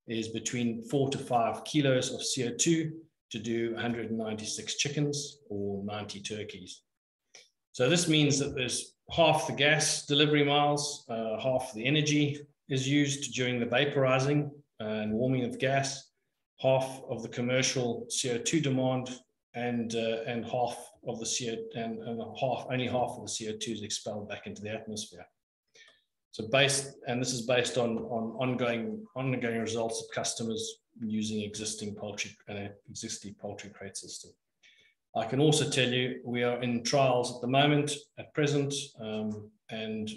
is between 4 to 5 kilos of CO2 to do 196 chickens or 90 turkeys. So this means that there's half the gas delivery miles, half the energy is used during the vaporizing and warming of gas, half of the commercial CO2 demand, and half of the CO only half of the CO2 is expelled back into the atmosphere. So this is based on ongoing results of customers using existing poultry crate system. I can also tell you we are in trials at the moment, at present, and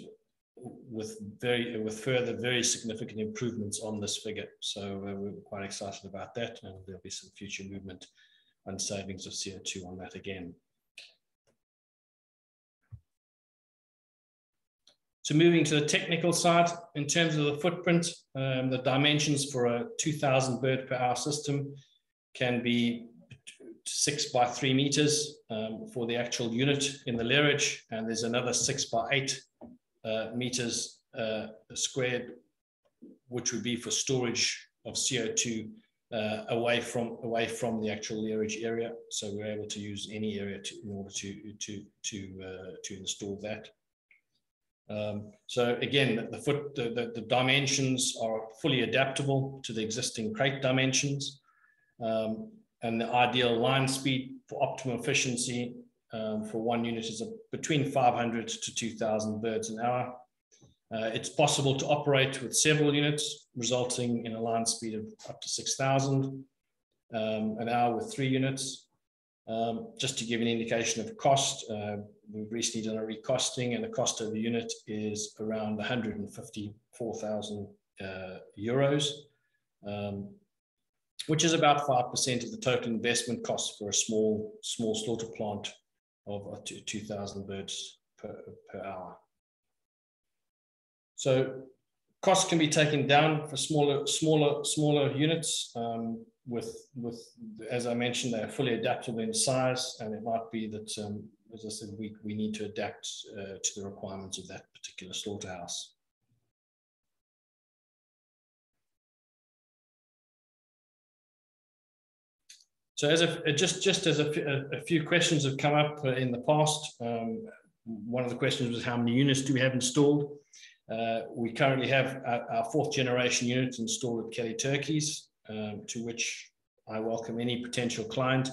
with further very significant improvements on this figure. So we're quite excited about that, and there'll be some future movement and savings of CO2 on that again. So moving to the technical side, in terms of the footprint, the dimensions for a 2,000 bird per hour system can be 6 by 3 meters for the actual unit in the lairage, and there's another 6 by 8 meters squared, which would be for storage of CO2 away from the actual lairage area. So we're able to use any area in order to install that. So again, the dimensions are fully adaptable to the existing crate dimensions, and the ideal line speed for optimum efficiency for one unit is between 500 to 2,000 birds an hour. It's possible to operate with several units, resulting in a line speed of up to 6,000 an hour with 3 units. Just to give an indication of cost, we've recently done a recosting, and the cost of the unit is around 154,000 euros, which is about 5% of the total investment cost for a small slaughter plant of 2,000 birds per hour. So costs can be taken down for smaller units. As I mentioned, they're fully adaptable in size, and it might be that, as I said, we need to adapt to the requirements of that particular slaughterhouse. So just as a few questions have come up in the past, one of the questions was how many units do we have installed? We currently have our 4th generation unit installed at Kelly Turkeys, to which I welcome any potential client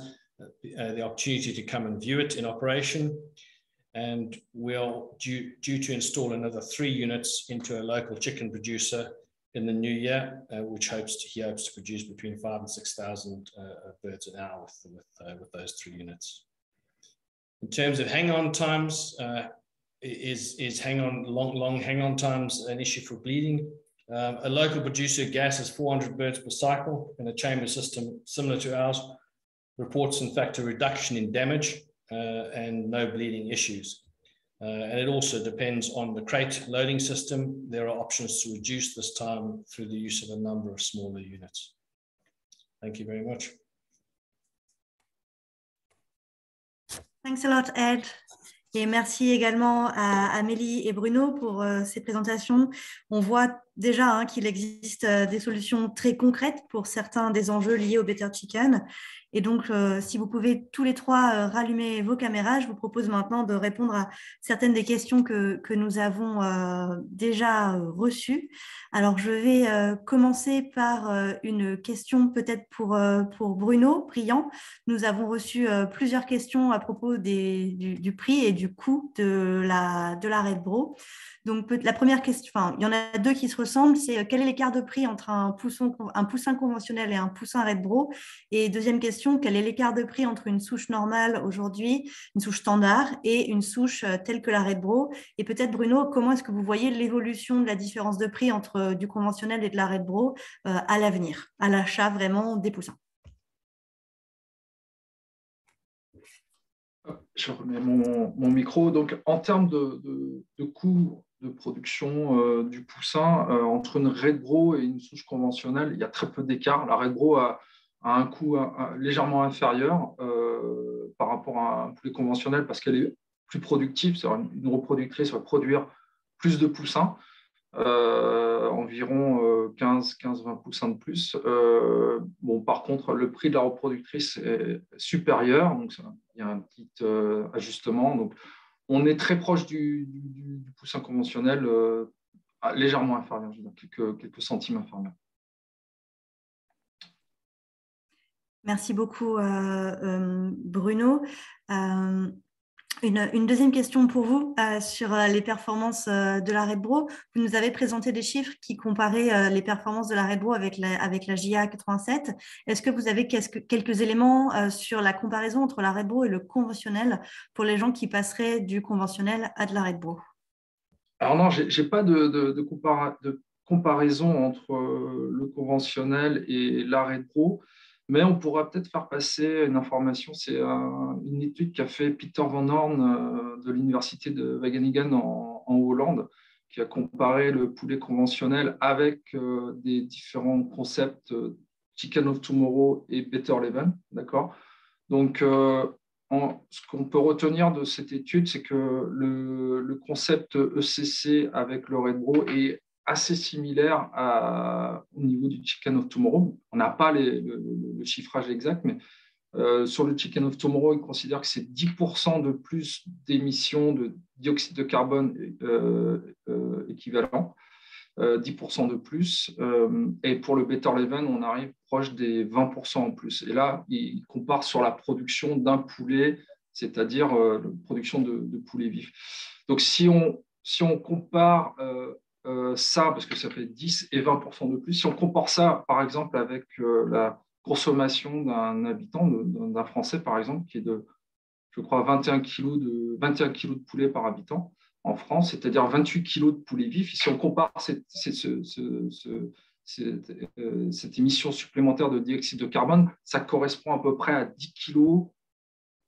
the opportunity to come and view it in operation. And we're due to install another 3 units into a local chicken producer in the new year, which he hopes to produce between 5,000 and 6,000 birds an hour with those 3 units. In terms of hang-on times, long hang-on times an issue for bleeding? A local producer gasses 400 birds per cycle in a chamber system similar to ours, reports in fact a reduction in damage and no bleeding issues. And it also depends on the crate loading system. There are options to reduce this time through the use of a number of smaller units. Thank you very much. Thanks a lot, Ed. Et merci également à Amélie et Bruno pour ces présentations. On voit déjà qu'il existe des solutions très concrètes pour certains des enjeux liés au Better Chicken. Et donc, si vous pouvez tous les 3 rallumer vos caméras, je vous propose maintenant de répondre à certaines des questions que nous avons déjà reçues. Alors, je vais commencer par une question peut-être pour Bruno Briand. Nous avons reçu plusieurs questions à propos du prix et du coût de la Red Bro. Donc, la première question, il y en a 2 qui se ressemblent, c'est quel est l'écart de prix entre un poussin conventionnel et un poussin Red Bro? Et deuxième question, quel est l'écart de prix entre une souche normale aujourd'hui, une souche standard, et une souche telle que la Red Bro? Et peut-être, Bruno, comment est-ce que vous voyez l'évolution de la différence de prix entre du conventionnel et de la Red Bro à l'avenir, à l'achat vraiment des poussins? Je remets mon micro. Donc, en termes de coût de production du poussin, entre une Red Bro et une souche conventionnelle, il y a très peu d'écart. La Red Bro a un coût légèrement inférieur par rapport à un poulet conventionnel parce qu'elle est plus productive. Une reproductrice va produire plus de poussins, environ 15-20 poussins de plus. Par contre, le prix de la reproductrice est supérieur, donc il y a un petit ajustement. Donc, on est très proche du poussin conventionnel, légèrement inférieur, je veux dire, quelques centimes inférieurs. Merci beaucoup, Bruno. Une deuxième question pour vous sur les performances de la Redbro. Vous nous avez présenté des chiffres qui comparaient les performances de la Redbro avec la JA 87. Est-ce que vous avez quelques éléments sur la comparaison entre la Redbro et le conventionnel pour les gens qui passeraient du conventionnel à de la Redbro? Alors non, j'ai pas de comparaison entre le conventionnel et la Redbro. Mais on pourra peut-être faire passer une information. C'est une étude qu'a fait Peter Van Horn de l'université de Wageningen en Hollande, qui a comparé le poulet conventionnel avec des différents concepts Chicken of Tomorrow et Better Leven. D'accord. Donc, ce qu'on peut retenir de cette étude, c'est que le concept ECC avec le Redbro est assez similaire au niveau du Chicken of Tomorrow. On n'a pas le chiffrage exact, mais sur le Chicken of Tomorrow, il considère que c'est 10% de plus d'émissions de dioxyde de carbone équivalent, 10% de plus. Et pour le Better Leven, on arrive proche des 20% en plus. Et là, il compare sur la production d'un poulet, c'est-à-dire la production de poulet vif. Donc, si on compare ça, parce que ça fait 10 et 20% de plus. Si on compare ça, par exemple, avec la consommation d'un habitant, d'un Français, par exemple, qui est de, je crois, 21 kilos de poulet par habitant en France, c'est-à-dire 28 kilos de poulet vif. Et si on compare cette émission supplémentaire de dioxyde de carbone, ça correspond à peu près à 10 kilos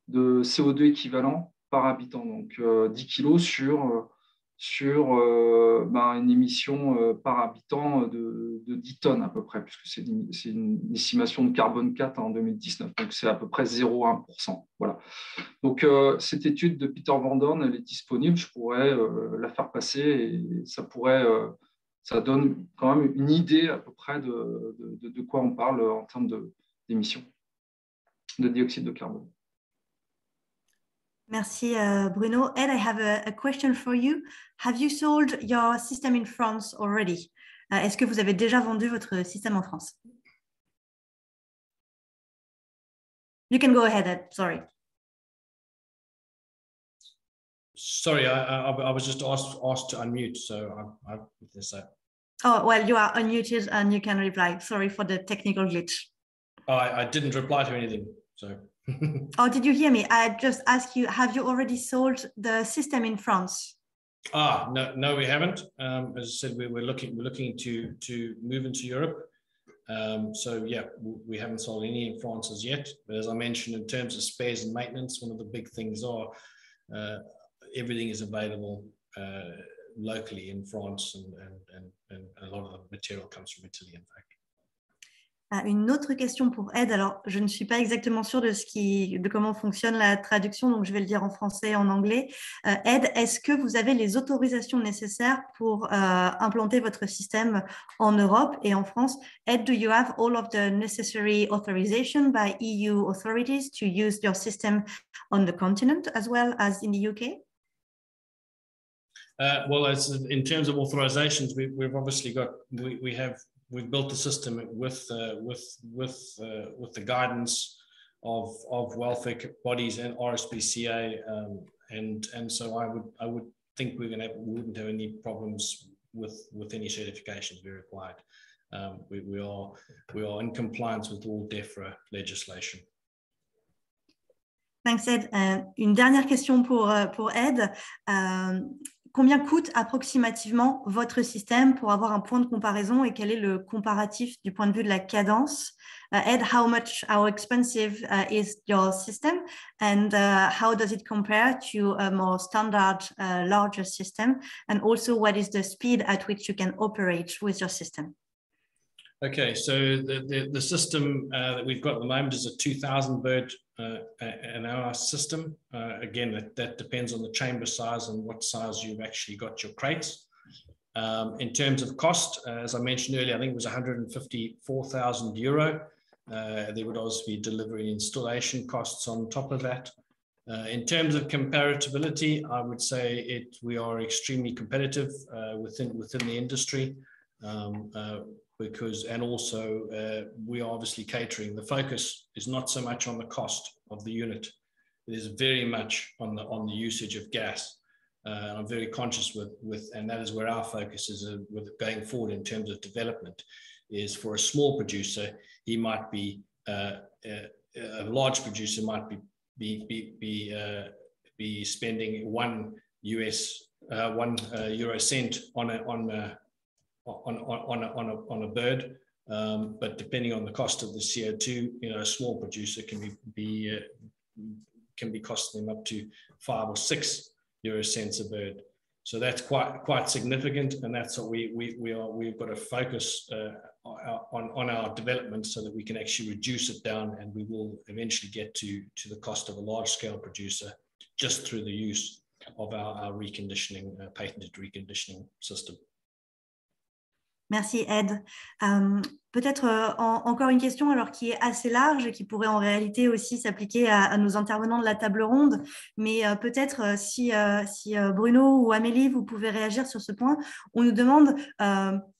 de CO2 équivalent par habitant. Donc, 10 kilos sur une émission par habitant de 10 tonnes à peu près, puisque c'est une estimation de carbone 4 en 2019, donc c'est à peu près 0,1%. Voilà. Donc cette étude de Peter Van Horn, elle est disponible, je pourrais la faire passer et ça donne quand même une idée à peu près de quoi on parle en termes d'émissions de dioxyde de carbone. Merci, Bruno. Ed, I have a question for you. Have you sold your system in France already? Est-ce que vous avez déjà vendu votre système en France? You can go ahead, Ed. Sorry. Sorry, I was just asked to unmute, so I Oh, well, you are unmuted and you can reply. Sorry for the technical glitch. Oh, I didn't reply to anything, so. Oh, did you hear me? I just asked you, have you already sold the system in France? No, we haven't. As I said, we're looking to move into Europe. So yeah, we haven't sold any in France as yet. But as I mentioned, in terms of spares and maintenance, one of the big things are everything is available locally in France, and a lot of the material comes from Italy, in fact. Une autre question pour Ed. Alors, je ne suis pas exactement sûre de comment fonctionne la traduction, donc je vais le dire en français et en anglais. Ed, est-ce que vous avez les autorisations nécessaires pour implanter votre système en Europe et en France? Ed, do you have all of the necessary authorization by EU authorities to use your system on the continent as well as in the UK? Well, in terms of authorizations, we've obviously got we've built the system with the guidance of welfare bodies and RSPCA, and so I would think we wouldn't have any problems with any certifications we required. We are in compliance with all DEFRA legislation. Thanks, Ed. Une dernière question pour Ed. Combien coûte approximativement votre système pour avoir un point de comparaison et quel est le comparatif du point de vue de la cadence? Ed, how expensive is your system, and how does it compare to a more standard, larger system? And also, what is the speed at which you can operate with your system? Okay, so the system that we've got at the moment is a 2,000 bird an hour system. Again, that depends on the chamber size and what size you've actually got your crates. In terms of cost, as I mentioned earlier, I think it was 154,000 euro. There would also be delivery and installation costs on top of that. In terms of comparability, I would say we are extremely competitive within the industry. Because, and also we are obviously catering. The focus is not so much on the cost of the unit. it is very much on the usage of gas. I'm very conscious and that is where our focus is with going forward in terms of development, is for a small producer, he might be, a large producer might be spending €1 cent on a bird, but depending on the cost of the CO2, a small producer can be costing them up to 5 or 6 euro cents a bird. So that's quite significant, and that's what we've got to focus on our development so that we can actually reduce it down, and we will eventually get to the cost of a large-scale producer just through the use of our reconditioning, patented reconditioning system. Merci Ed. Peut-être encore une question alors qui est assez large et qui pourrait en réalité aussi s'appliquer à nos intervenants de la table ronde, mais peut-être si Bruno ou Amélie, vous pouvez réagir sur ce point. On nous demande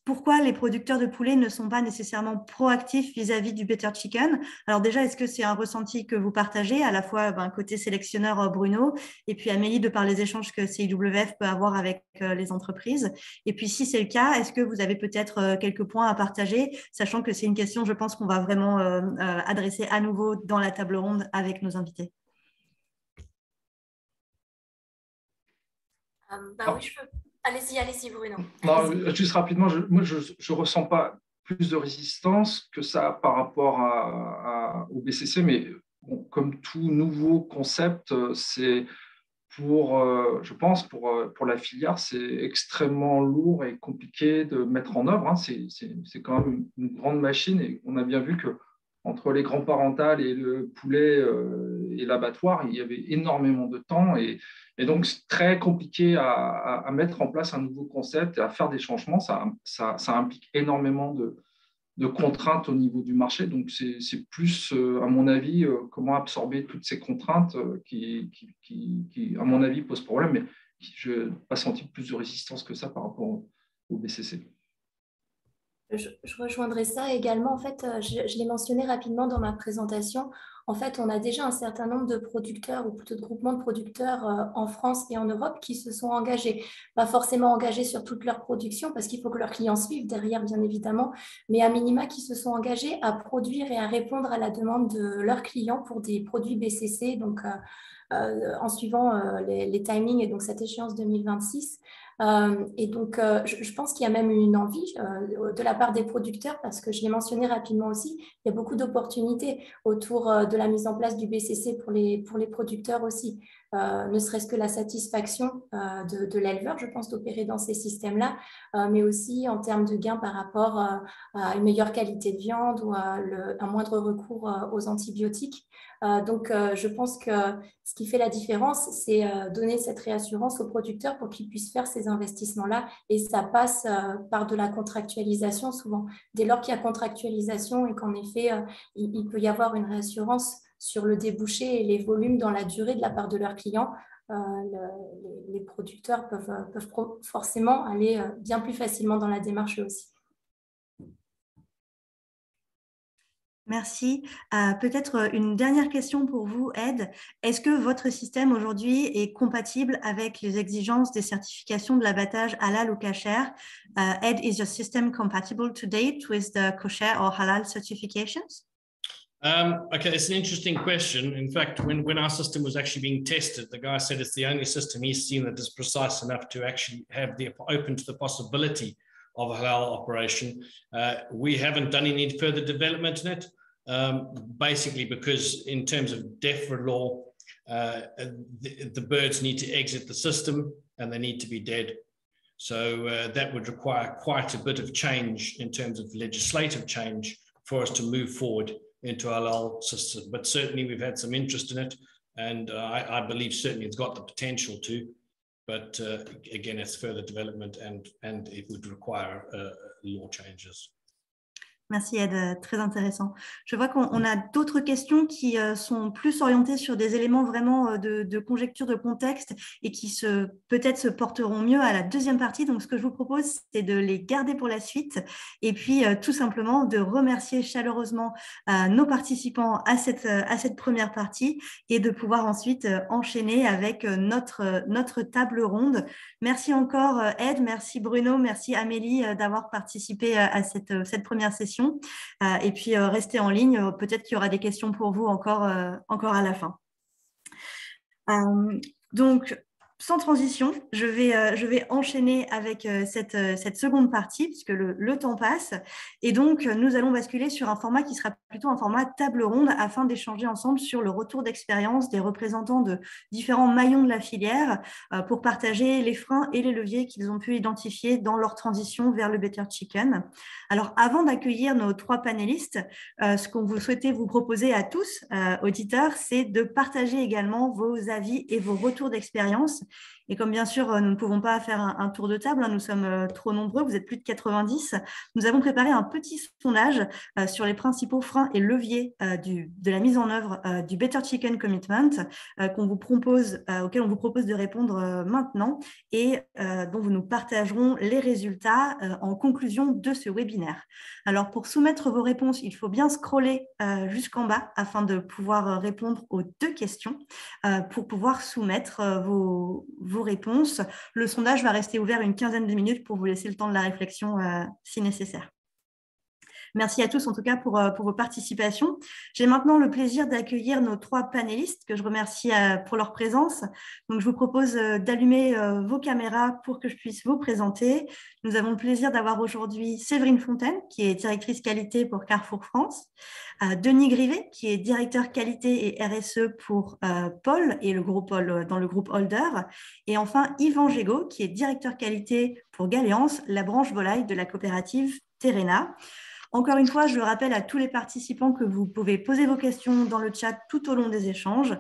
pourquoi les producteurs de poulets ne sont pas nécessairement proactifs vis-à-vis du Better Chicken. Alors déjà, est-ce que c'est un ressenti que vous partagez, à la fois côté sélectionneur Bruno, et puis Amélie, de par les échanges que CIWF peut avoir avec les entreprises? Et puis si c'est le cas, est-ce que vous avez peut-être quelques points à partager, sachant que c'est une question, je pense, qu'on va vraiment adresser à nouveau dans la table ronde avec nos invités. Oui, je peux. Allez-y, Bruno. Non, juste rapidement, moi, je ne ressens pas plus de résistance que ça par rapport au BCC, mais bon, comme tout nouveau concept, c'est je pense, pour la filière, c'est extrêmement lourd et compliqué de mettre en œuvre. Hein. C'est quand même une grande machine, et on a bien vu que entre les grands parentales et le poulet et l'abattoir, il y avait énormément de temps, et donc c'est très compliqué à mettre en place un nouveau concept et à faire des changements. Ça implique énormément de contraintes au niveau du marché. Donc, c'est plus, à mon avis, comment absorber toutes ces contraintes qui, à mon avis, posent problème, mais je n'ai pas senti plus de résistance que ça par rapport au BCC. Je rejoindrai ça également. En fait, je l'ai mentionné rapidement dans ma présentation. En fait, on a déjà un certain nombre de producteurs, ou plutôt de groupements de producteurs en France et en Europe qui se sont engagés. Pas forcément engagés sur toute leur production, parce qu'il faut que leurs clients suivent derrière, bien évidemment, mais à minima qui se sont engagés à produire et à répondre à la demande de leurs clients pour des produits BCC, donc en suivant les timings et donc cette échéance 2026. Et donc, je pense qu'il y a même une envie de la part des producteurs, parce que je l'ai mentionné rapidement aussi, il y a beaucoup d'opportunités autour de la mise en place du BCC pour les producteurs aussi. Ne serait-ce que la satisfaction de l'éleveur, je pense, d'opérer dans ces systèmes-là, mais aussi en termes de gains par rapport à une meilleure qualité de viande ou à un moindre recours aux antibiotiques. Donc, je pense que ce qui fait la différence, c'est donner cette réassurance aux producteurs pour qu'ils puissent faire ces investissements-là, et ça passe par de la contractualisation souvent. Dès lors qu'il y a contractualisation et qu'en effet, il peut y avoir une réassurance sur le débouché et les volumes dans la durée de la part de leurs clients, les producteurs peuvent forcément aller bien plus facilement dans la démarche aussi. Merci. Peut-être une dernière question pour vous, Ed. Est-ce que votre système aujourd'hui est compatible avec les exigences des certifications de l'abattage halal ou kasher? Ed, is your system compatible to date with the kosher or halal certifications? Okay, it's an interesting question. In fact, when our system was actually being tested, the guy said it's the only system he's seen that is precise enough to actually have open to the possibility of a halal operation. We haven't done any further development in it, basically because in terms of DEFRA law, the birds need to exit the system and they need to be dead. So that would require quite a bit of change in terms of legislative change for us to move forward into a halal system. But certainly we've had some interest in it, and I believe certainly it's got the potential to. But again, it's further development and it would require law changes. Merci Ed, très intéressant. Je vois qu'on a d'autres questions qui sont plus orientées sur des éléments vraiment de conjecture, de contexte et qui peut-être se porteront mieux à la deuxième partie. Donc, ce que je vous propose, c'est de les garder pour la suite et puis tout simplement de remercier chaleureusement nos participants à cette première partie et de pouvoir ensuite enchaîner avec notre table ronde. Merci encore Ed, merci Bruno, merci Amélie d'avoir participé à cette première session. Et puis, restez en ligne. Peut-être qu'il y aura des questions pour vous encore à la fin. Donc, sans transition, je vais enchaîner avec cette seconde partie puisque le temps passe. Et donc, nous allons basculer sur un format qui sera plutôt un format table ronde afin d'échanger ensemble sur le retour d'expérience des représentants de différents maillons de la filière pour partager les freins et les leviers qu'ils ont pu identifier dans leur transition vers le Better Chicken. Alors, avant d'accueillir nos 3 panélistes, ce qu'on vous souhaitait vous proposer à tous, auditeurs, c'est de partager également vos avis et vos retours d'expérience. Et comme bien sûr, nous ne pouvons pas faire un tour de table, nous sommes trop nombreux, vous êtes plus de 90, nous avons préparé un petit sondage sur les principaux freins et leviers de la mise en œuvre du Better Chicken Commitment auquel on vous propose de répondre maintenant et dont nous partagerons les résultats en conclusion de ce webinaire. Alors, pour soumettre vos réponses, il faut bien scroller jusqu'en bas afin de pouvoir répondre aux 2 questions pour pouvoir soumettre vos réponses. Le sondage va rester ouvert une quinzaine de minutes pour vous laisser le temps de la réflexion si nécessaire. Merci à tous en tout cas pour vos participations. J'ai maintenant le plaisir d'accueillir nos 3 panélistes que je remercie pour leur présence. Donc, je vous propose d'allumer vos caméras pour que je puisse vous présenter. Nous avons le plaisir d'avoir aujourd'hui Séverine Fontaine, qui est directrice qualité pour Carrefour France, Denis Grivet, qui est directeur qualité et RSE pour Paul et dans le groupe Holder, et enfin Yvan Gégaud, qui est directeur qualité pour Galéance, la branche volaille de la coopérative Terrena. Encore une fois, je le rappelle à tous les participants que vous pouvez poser vos questions dans le chat tout au long des échanges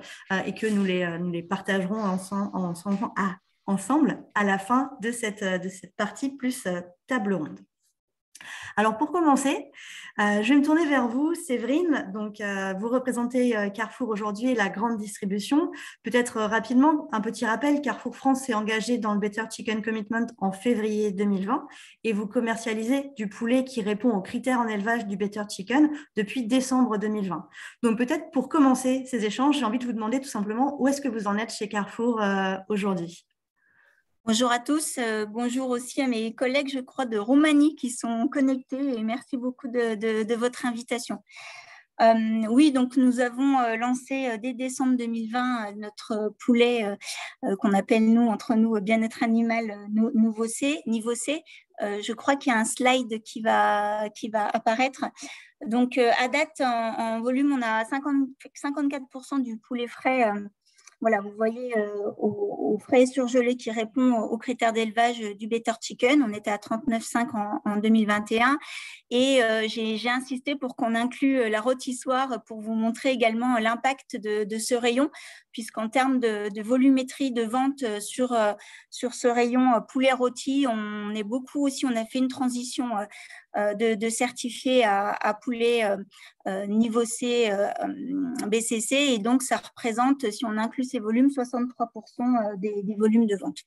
et que nous les partagerons ensemble à la fin de cette partie plus table ronde. Alors, pour commencer, je vais me tourner vers vous, Séverine. Donc, vous représentez Carrefour aujourd'hui et la grande distribution. Peut-être rapidement, un petit rappel, Carrefour France s'est engagé dans le Better Chicken Commitment en février 2020 et vous commercialisez du poulet qui répond aux critères en élevage du Better Chicken depuis décembre 2020. Donc, peut-être pour commencer ces échanges, j'ai envie de vous demander tout simplement où est-ce que vous en êtes chez Carrefour aujourd'hui ? Bonjour à tous, bonjour aussi à mes collègues, je crois, de Roumanie qui sont connectés et merci beaucoup de votre invitation. Oui, donc nous avons lancé dès décembre 2020 notre poulet qu'on appelle entre nous bien-être animal niveau C. Je crois qu'il y a un slide qui va apparaître. Donc à date, en volume, on a 54% du poulet frais. Voilà, vous voyez au frais surgelé qui répond aux critères d'élevage du Better Chicken. On était à 39,5 en 2021. Et j'ai insisté pour qu'on inclue la rôtissoire pour vous montrer également l'impact de ce rayon, puisqu'en termes de volumétrie de vente sur ce rayon poulet rôti, on est beaucoup aussi, on a fait une transition de certifié à poulet niveau C BCC, et donc ça représente, si on inclut ces volumes, 63% des volumes de vente.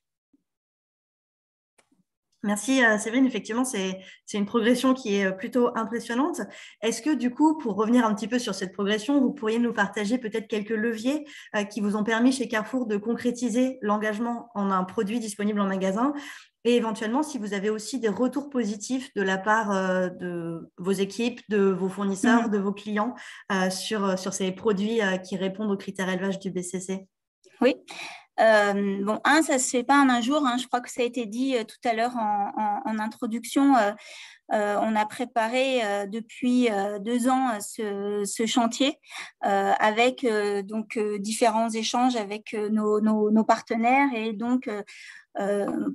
Merci Séverine, effectivement c'est une progression qui est plutôt impressionnante. Est-ce que du coup, pour revenir un petit peu sur cette progression, vous pourriez nous partager peut-être quelques leviers qui vous ont permis chez Carrefour de concrétiser l'engagement en un produit disponible en magasin et éventuellement si vous avez aussi des retours positifs de la part de vos équipes, de vos fournisseurs, de vos clients sur ces produits qui répondent aux critères élevage du BCC? Oui. Ça ne se fait pas en un jour. Je crois que ça a été dit tout à l'heure en introduction. On a préparé depuis 2 ans ce chantier avec différents échanges avec nos partenaires et donc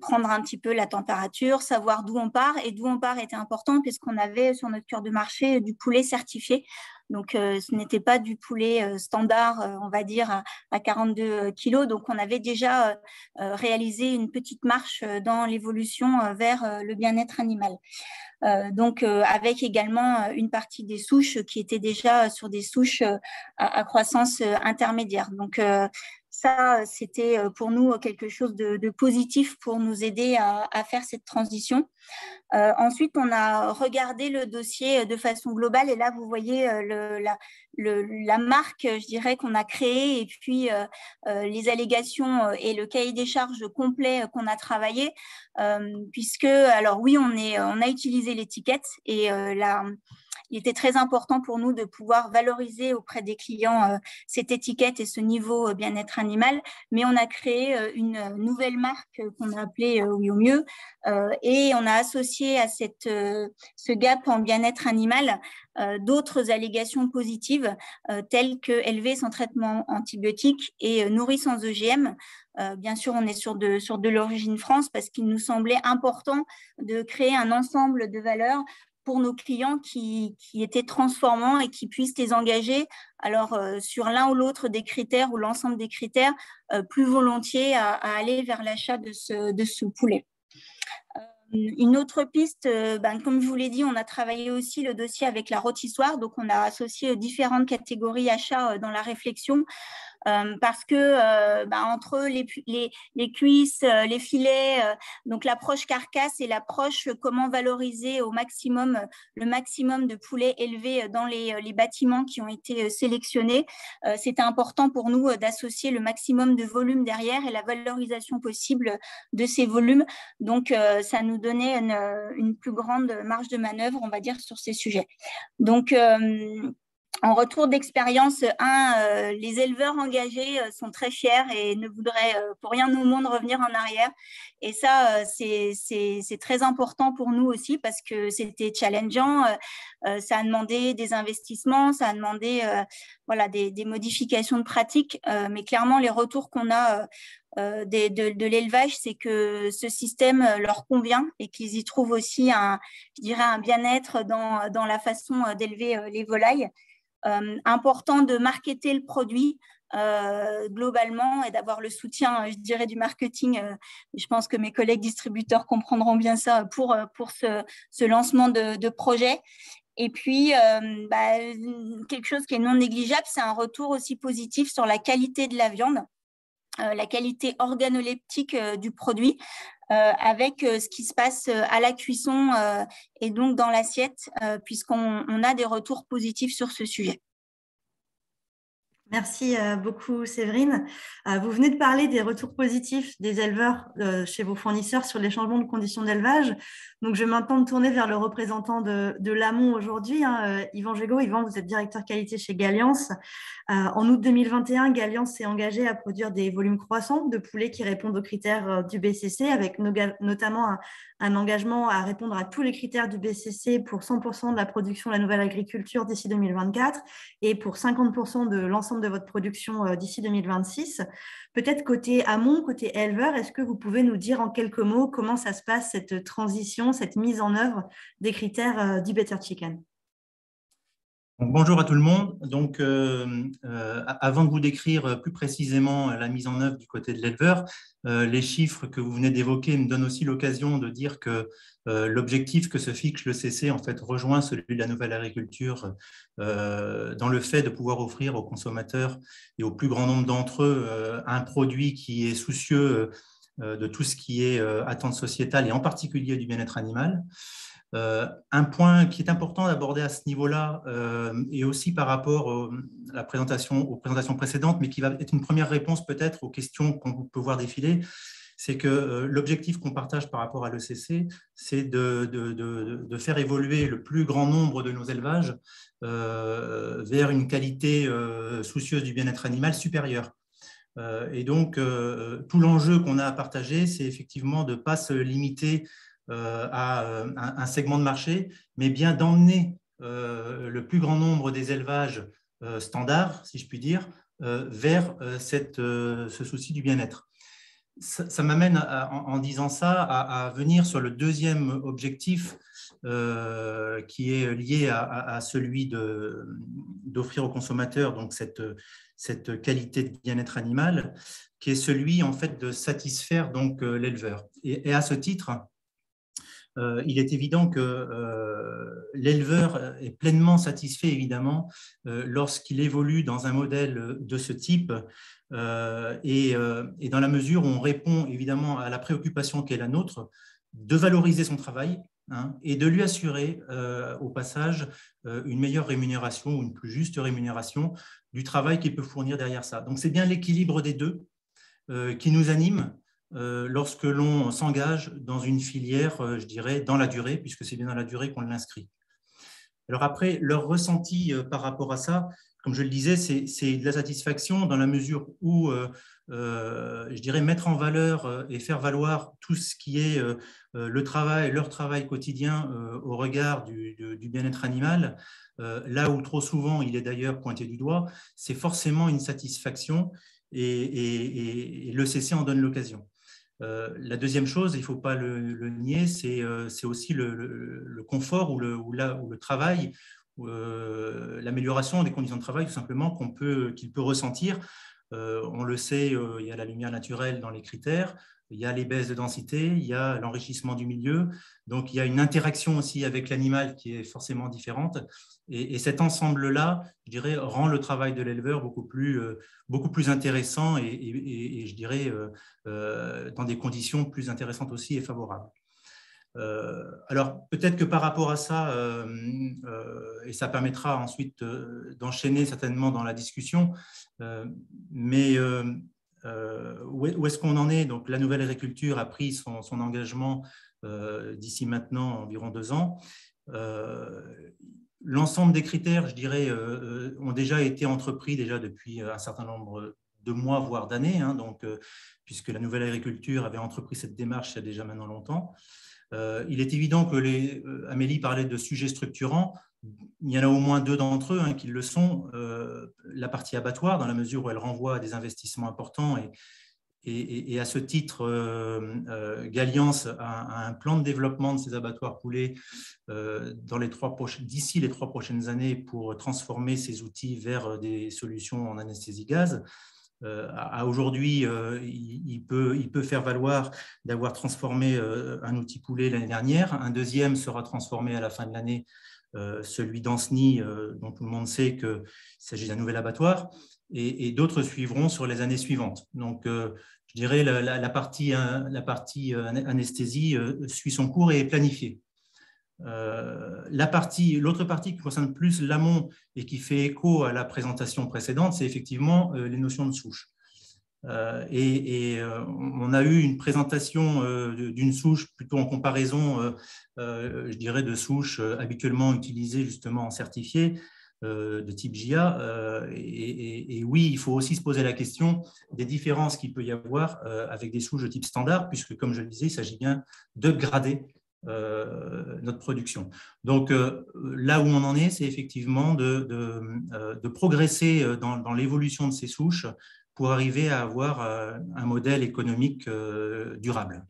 prendre un petit peu la température, savoir d'où on part. Et d'où on part était important puisqu'on avait sur notre cœur de marché du poulet certifié. Donc, ce n'était pas du poulet standard, on va dire, à 42 kilos. Donc, on avait déjà réalisé une petite marche dans l'évolution vers le bien-être animal. Donc, avec également une partie des souches qui étaient déjà sur des souches à croissance intermédiaire. Donc, ça, c'était pour nous quelque chose de positif pour nous aider à faire cette transition. Ensuite, on a regardé le dossier de façon globale et là, vous voyez la marque, je dirais, qu'on a créée et puis les allégations et le cahier des charges complet qu'on a travaillé, puisque, alors oui, on a utilisé l'étiquette et il était très important pour nous de pouvoir valoriser auprès des clients cette étiquette et ce niveau bien-être animal, mais on a créé une nouvelle marque qu'on a appelée Oui au mieux et on a associé à ce gap en bien-être animal d'autres allégations positives telles que élever sans traitement antibiotique et nourri sans OGM. Bien sûr, on est sur de l'origine France parce qu'il nous semblait important de créer un ensemble de valeurs pour nos clients qui étaient transformants et qui puissent les engager alors sur l'un ou l'autre des critères ou l'ensemble des critères plus volontiers à aller vers l'achat de ce poulet. Une autre piste, comme je vous l'ai dit, on a travaillé aussi le dossier avec la rôtissoire, donc on a associé différentes catégories achats dans la réflexion. Parce que entre les cuisses, les filets, donc l'approche carcasse et l'approche comment valoriser au maximum le maximum de poulets élevés dans les bâtiments qui ont été sélectionnés, c'était important pour nous d'associer le maximum de volume derrière et la valorisation possible de ces volumes. Donc, ça nous donnait une plus grande marge de manœuvre, on va dire, sur ces sujets. Donc, en retour d'expérience, les éleveurs engagés sont très fiers et ne voudraient pour rien au monde revenir en arrière. Et ça, c'est très important pour nous aussi parce que c'était challengeant. Ça a demandé des investissements, ça a demandé des modifications de pratiques. Mais clairement, les retours qu'on a de l'élevage, c'est que ce système leur convient et qu'ils y trouvent aussi un bien-être dans la façon d'élever les volailles. Important de marketer le produit globalement et d'avoir le soutien, je dirais, du marketing. Je pense que mes collègues distributeurs comprendront bien ça pour ce lancement de projet. Et puis, quelque chose qui est non négligeable, c'est un retour aussi positif sur la qualité de la viande, la qualité organoleptique du produit, avec ce qui se passe à la cuisson et donc dans l'assiette, puisqu'on a des retours positifs sur ce sujet. Merci beaucoup, Séverine. Vous venez de parler des retours positifs des éleveurs chez vos fournisseurs sur les changements de conditions d'élevage. Donc, je vais maintenant me tourner vers le représentant de l'amont aujourd'hui, Yvan Gégaud. Yvan, vous êtes directeur qualité chez Galliance. En août 2021, Galliance s'est engagé à produire des volumes croissants de poulets qui répondent aux critères du BCC, avec notamment un engagement à répondre à tous les critères du BCC pour 100% de la production de la nouvelle agriculture d'ici 2024 et pour 50% de l'ensemble de votre production d'ici 2026. Peut-être côté amont, côté éleveur, est-ce que vous pouvez nous dire en quelques mots comment ça se passe, cette transition, cette mise en œuvre des critères du Better Chicken? Bonjour à tout le monde. Donc, avant de vous décrire plus précisément la mise en œuvre du côté de l'éleveur, les chiffres que vous venez d'évoquer me donnent aussi l'occasion de dire que l'objectif que se fixe le CC en fait rejoint celui de la nouvelle agriculture dans le fait de pouvoir offrir aux consommateurs et au plus grand nombre d'entre eux un produit qui est soucieux de tout ce qui est attente sociétale et en particulier du bien-être animal. Un point qui est important d'aborder à ce niveau-là et aussi par rapport aux présentations précédentes, mais qui va être une première réponse peut-être aux questions qu'on peut voir défiler, c'est que l'objectif qu'on partage par rapport à l'ECC, c'est de faire évoluer le plus grand nombre de nos élevages vers une qualité soucieuse du bien-être animal supérieure. Et donc, tout l'enjeu qu'on a à partager, c'est effectivement de ne pas se limiter à un segment de marché, mais bien d'emmener le plus grand nombre des élevages standards, si je puis dire, vers ce souci du bien-être. ça m'amène en disant ça à venir sur le deuxième objectif qui est lié à celui d'offrir aux consommateurs donc cette qualité de bien-être animal, qui est celui en fait de satisfaire donc l'éleveur. Et à ce titre, il est évident que l'éleveur est pleinement satisfait, évidemment, lorsqu'il évolue dans un modèle de ce type et dans la mesure où on répond évidemment à la préoccupation qui est la nôtre de valoriser son travail et de lui assurer au passage une meilleure rémunération ou une plus juste rémunération du travail qu'il peut fournir derrière ça. Donc c'est bien l'équilibre des deux qui nous anime lorsque l'on s'engage dans une filière, je dirais, dans la durée, puisque c'est bien dans la durée qu'on l'inscrit. Alors après, leur ressenti par rapport à ça, comme je le disais, c'est de la satisfaction dans la mesure où, je dirais, mettre en valeur et faire valoir tout ce qui est le travail, leur travail quotidien au regard du bien-être animal, là où trop souvent il est d'ailleurs pointé du doigt, c'est forcément une satisfaction et le CC en donne l'occasion. La deuxième chose, il ne faut pas le nier, c'est aussi le confort ou le travail, l'amélioration des conditions de travail tout simplement qu'il peut ressentir. On le sait, il y a la lumière naturelle dans les critères, il y a les baisses de densité, il y a l'enrichissement du milieu, donc il y a une interaction aussi avec l'animal qui est forcément différente. Et cet ensemble-là, je dirais, rend le travail de l'éleveur beaucoup plus intéressant et je dirais dans des conditions plus intéressantes aussi et favorables. Alors, peut-être que par rapport à ça, et ça permettra ensuite d'enchaîner certainement dans la discussion, mais où est-ce qu'on en est? Donc, la nouvelle agriculture a pris son engagement d'ici maintenant environ 2 ans. L'ensemble des critères, je dirais, ont déjà été entrepris déjà depuis un certain nombre de mois, voire d'années, donc, puisque la nouvelle agriculture avait entrepris cette démarche il y a déjà maintenant longtemps. Il est évident que Amélie parlait de sujets structurants. Il y en a au moins 2 d'entre eux qui le sont. La partie abattoir, dans la mesure où elle renvoie à des investissements importants. Et à ce titre, Galliance a un plan de développement de ces abattoirs poulets d'ici les 3 prochaines années pour transformer ces outils vers des solutions en anesthésie-gaz. À aujourd'hui, il peut faire valoir d'avoir transformé un outil poulet l'année dernière. Un deuxième sera transformé à la fin de l'année, celui d'Anceny, dont tout le monde sait qu'il s'agit d'un nouvel abattoir, et d'autres suivront sur les années suivantes. Donc, je dirais la partie anesthésie suit son cours et est planifiée. L'autre partie qui concerne plus l'amont et qui fait écho à la présentation précédente, c'est effectivement les notions de souche. On a eu une présentation d'une souche plutôt en comparaison, je dirais, de souches habituellement utilisées justement en certifié de type JA. Et oui, il faut aussi se poser la question des différences qu'il peut y avoir avec des souches de type standard, puisque, comme je le disais, il s'agit bien de grader notre production. Donc, là où on en est, c'est effectivement de progresser dans l'évolution de ces souches pour arriver à avoir un modèle économique durable.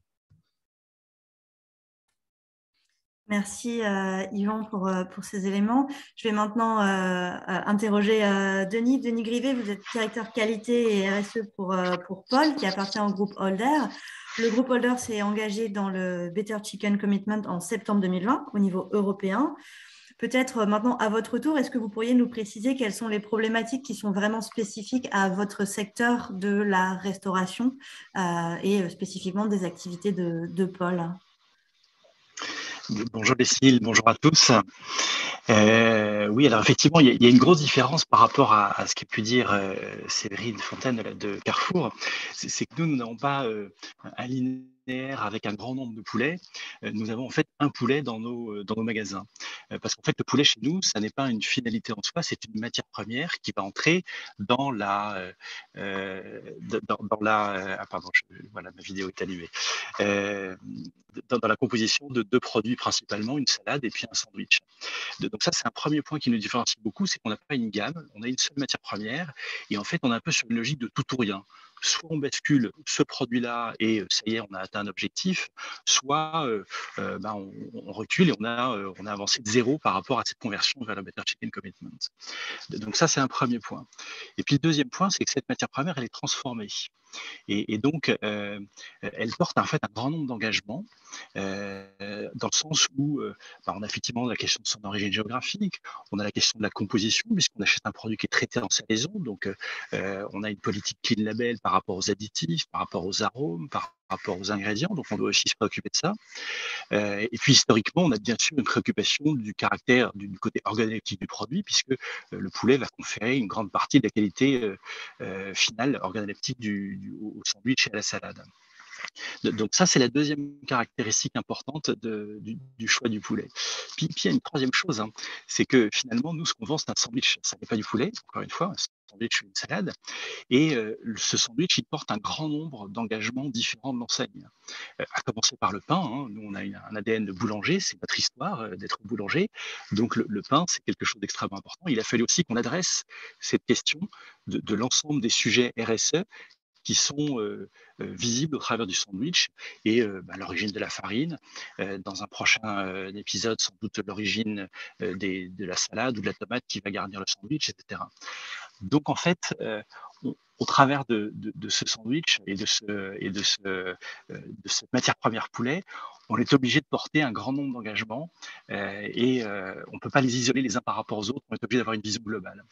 Merci Yvan pour ces éléments. Je vais maintenant interroger Denis. Denis Grivet, vous êtes directeur qualité et RSE pour Paul, qui appartient au groupe Holder. Le groupe Holder s'est engagé dans le Better Chicken Commitment en septembre 2020 au niveau européen. Peut-être maintenant, à votre tour, est-ce que vous pourriez nous préciser quelles sont les problématiques qui sont vraiment spécifiques à votre secteur de la restauration et spécifiquement des activités de Paul? Bonjour Lucille, bonjour à tous. Oui, alors effectivement, il y a une grosse différence par rapport à ce qu'a pu dire Séverine Fontaine de Carrefour. C'est que nous n'avons pas un linéaire avec un grand nombre de poulets. Nous avons en fait un poulet dans nos magasins. Parce qu'en fait, le poulet chez nous, ça n'est pas une finalité en soi, c'est une matière première qui va entrer dans la... voilà, ma vidéo est allumée. Dans la composition de 2 produits principalement, une salade et puis un sandwich. Donc ça, c'est un premier point qui nous différencie beaucoup, c'est qu'on n'a pas une gamme, on a une seule matière première, et en fait, on est un peu sur une logique de tout ou rien. soit on bascule ce produit-là et ça y est, on a atteint un objectif, soit on recule et on a avancé de zéro par rapport à cette conversion vers le Better Chicken Commitment. Donc ça, c'est un premier point. Et puis le deuxième point, c'est que cette matière première, elle est transformée. Et donc, elle porte en fait un grand nombre d'engagements, dans le sens où on a effectivement la question de son origine géographique, on a la question de la composition, puisqu'on achète un produit qui est traité en salaison, donc on a une politique clean label par rapport aux additifs, par rapport aux arômes, par rapport aux ingrédients, donc on doit aussi se préoccuper de ça. Et puis historiquement, on a bien sûr une préoccupation du caractère, du côté organoleptique du produit, puisque le poulet va conférer une grande partie de la qualité finale organoleptique au sandwich et à la salade. Donc ça, c'est la deuxième caractéristique importante du choix du poulet. Puis il y a une troisième chose, hein, c'est que finalement, nous, ce qu'on vend, c'est un sandwich. Ça n'est pas du poulet, encore une fois, un sandwich ou une salade. Et ce sandwich, il porte un grand nombre d'engagements différents de l'enseigne. À commencer par le pain. Hein. Nous, on a un ADN de boulanger, c'est notre histoire d'être boulanger. Donc le pain, c'est quelque chose d'extrêmement important. Il a fallu aussi qu'on adresse cette question de l'ensemble des sujets RSE qui sont visibles au travers du sandwich et l'origine de la farine. Dans un prochain épisode, sans doute l'origine de la salade ou de la tomate qui va garnir le sandwich, etc. Donc en fait, au travers de ce sandwich et de cette matière première poulet, on est obligé de porter un grand nombre d'engagements et on ne peut pas les isoler les uns par rapport aux autres, on est obligé d'avoir une vision globale.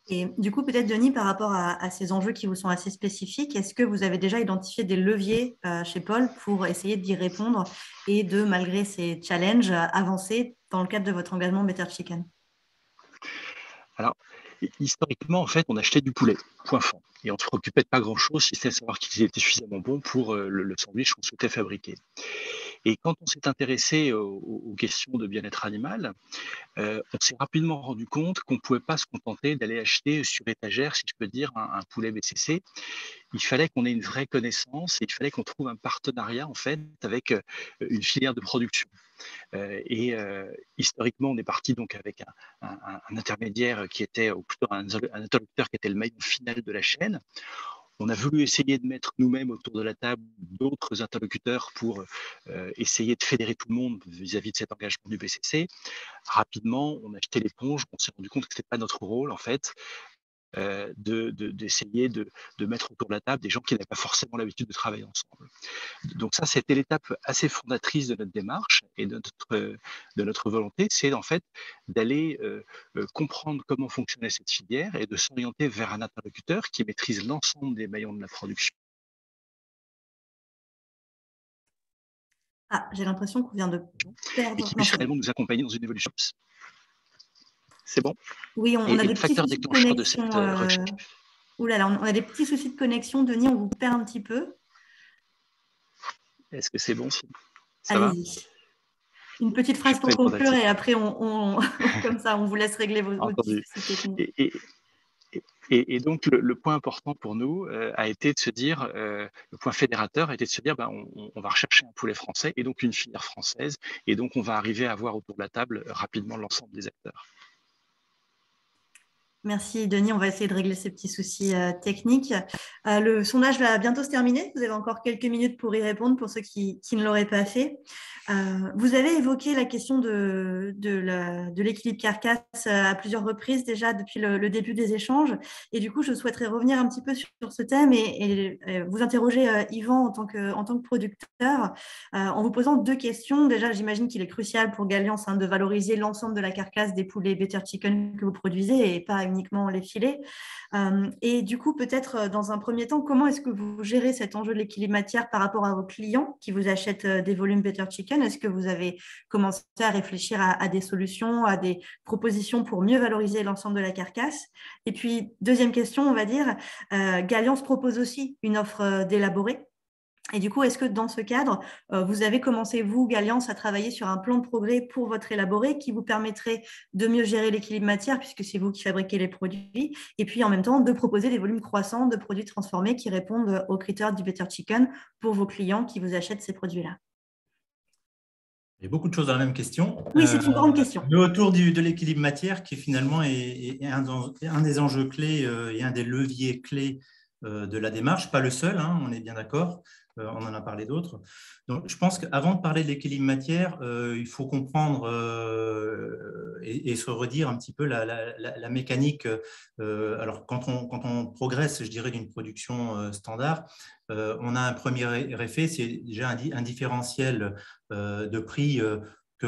Et du coup, peut-être, Denis, par rapport à ces enjeux qui vous sont assez spécifiques, est-ce que vous avez déjà identifié des leviers chez Paul pour essayer d'y répondre et de, malgré ces challenges, avancer dans le cadre de votre engagement Better Chicken? Alors, historiquement, en fait, on achetait du poulet, point fond. Et on ne se préoccupait de pas grand-chose, si c'était de savoir qu'il était suffisamment bon pour le sandwich qu'on souhaitait fabriquer. Et quand on s'est intéressé aux questions de bien-être animal, on s'est rapidement rendu compte qu'on ne pouvait pas se contenter d'aller acheter sur étagère, si je peux dire, un poulet BCC. Il fallait qu'on ait une vraie connaissance et il fallait qu'on trouve un partenariat en fait avec une filière de production. Historiquement, on est parti donc avec un intermédiaire qui était, ou plutôt un interlocuteur qui était le maillon final de la chaîne. On a voulu essayer de mettre nous-mêmes autour de la table d'autres interlocuteurs pour essayer de fédérer tout le monde vis-à-vis de cet engagement du BCC. Rapidement, on a jeté l'éponge, on s'est rendu compte que ce n'était pas notre rôle en fait. D'essayer de mettre autour de la table des gens qui n'avaient pas forcément l'habitude de travailler ensemble. Donc ça, c'était l'étape assez fondatrice de notre démarche et de notre volonté, c'est en fait d'aller comprendre comment fonctionnait cette filière et de s'orienter vers un interlocuteur qui maîtrise l'ensemble des maillons de la production. Ah, j'ai l'impression qu'on vient de perdre. Et qui puisse réellement nous accompagner dans une évolution. C'est bon? Oui, on a des petits soucis de connexion. On a des petits soucis de connexion, Denis, on vous perd un petit peu. Est-ce que c'est bon? Allez-y. Une petite phrase pour conclure et après, comme ça, on vous laisse régler vos petits soucis techniques. Et donc, le point important pour nous a été de se dire, le point fédérateur a été de se dire, on va rechercher un poulet français et donc une filière française. Et donc, on va arriver à avoir autour de la table rapidement l'ensemble des acteurs. Merci Denis, on va essayer de régler ces petits soucis techniques. Le sondage va bientôt se terminer, vous avez encore quelques minutes pour y répondre pour ceux qui ne l'auraient pas fait. Vous avez évoqué la question de l'équilibre carcasse à plusieurs reprises déjà depuis le début des échanges et du coup je souhaiterais revenir un petit peu sur ce thème et vous interroger Yvan en tant que producteur en vous posant deux questions. Déjà j'imagine qu'il est crucial pour Galliance de valoriser l'ensemble de la carcasse des poulets Better Chicken que vous produisez et pas uniquement les filets. Et du coup, peut-être dans un premier temps, comment est-ce que vous gérez cet enjeu de l'équilibre matière par rapport à vos clients qui vous achètent des volumes Better Chicken? Est-ce que vous avez commencé à réfléchir à des solutions, à des propositions pour mieux valoriser l'ensemble de la carcasse? Et puis, deuxième question, on va dire, Galliance propose aussi une offre d'élaborer. Et du coup, est-ce que dans ce cadre, vous avez commencé, vous, Galliance, à travailler sur un plan de progrès pour votre élaboré qui vous permettrait de mieux gérer l'équilibre matière, puisque c'est vous qui fabriquez les produits, et puis en même temps de proposer des volumes croissants de produits transformés qui répondent aux critères du Better Chicken pour vos clients qui vous achètent ces produits-là? Il y a beaucoup de choses dans la même question. Oui, c'est une grande question. Mais autour de l'équilibre matière, qui finalement est un des enjeux clés et un des leviers clés de la démarche, pas le seul, hein, on est bien d'accord, on en a parlé d'autres. Donc, je pense qu'avant de parler de l'équilibre matière, il faut comprendre et se redire un petit peu la mécanique. Alors, quand on progresse, je dirais, d'une production standard, on a un premier effet, c'est déjà un différentiel de prix qui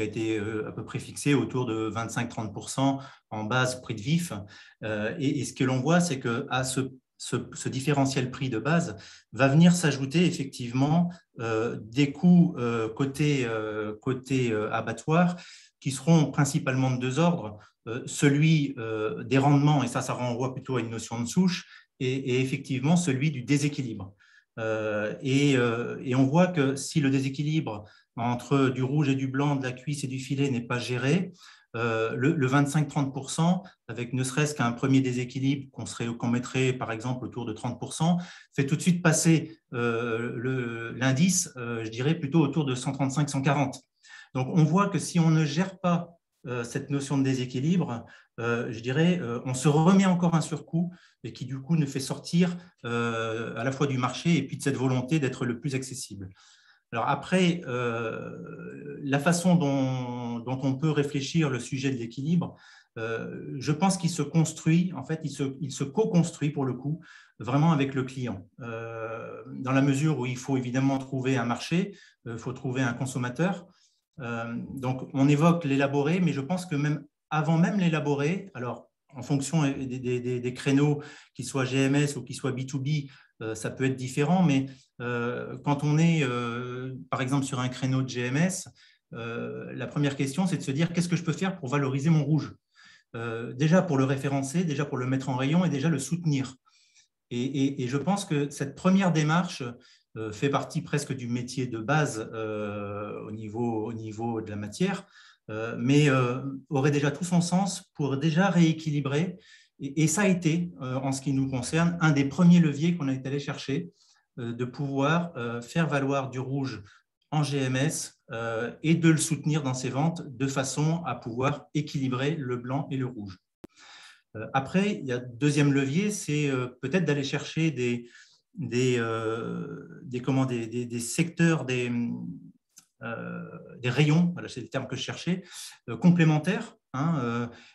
a été à peu près fixé autour de 25-30% en base prix de vif. Et ce que l'on voit, c'est qu'à ce différentiel prix de base va venir s'ajouter effectivement des coûts côté abattoir qui seront principalement de deux ordres. Celui des rendements, et ça renvoie plutôt à une notion de souche, et effectivement celui du déséquilibre. Et on voit que si le déséquilibre entre du rouge et du blanc, de la cuisse et du filet n'est pas géré, le 25-30%, avec ne serait-ce qu'un premier déséquilibre qu'on mettrait par exemple autour de 30%, fait tout de suite passer l'indice, je dirais, plutôt autour de 135-140. Donc on voit que si on ne gère pas cette notion de déséquilibre, je dirais, on se remet encore un surcoût et qui du coup nous fait sortir à la fois du marché et puis de cette volonté d'être le plus accessible. Alors après, la façon dont on peut réfléchir le sujet de l'équilibre, je pense qu'il se construit, en fait, il se co-construit pour le coup, vraiment avec le client. Dans la mesure où il faut évidemment trouver un marché, il faut trouver un consommateur. Donc, on évoque l'élaborer, mais je pense que même avant même l'élaborer, alors en fonction des créneaux, qu'ils soient GMS ou qu'ils soient B2B, ça peut être différent, mais quand on est, par exemple, sur un créneau de GMS, la première question, c'est de se dire qu'est-ce que je peux faire pour valoriser mon rouge ? Déjà pour le référencer, déjà pour le mettre en rayon et déjà le soutenir. Et je pense que cette première démarche fait partie presque du métier de base au niveau de la matière, mais aurait déjà tout son sens pour déjà rééquilibrer. Et ça a été, en ce qui nous concerne, un des premiers leviers qu'on a été allé chercher, de pouvoir faire valoir du rouge en GMS et de le soutenir dans ses ventes de façon à pouvoir équilibrer le blanc et le rouge. Après, il y a le deuxième levier, c'est peut-être d'aller chercher des secteurs, des rayons, voilà, c'est le terme que je cherchais, complémentaires.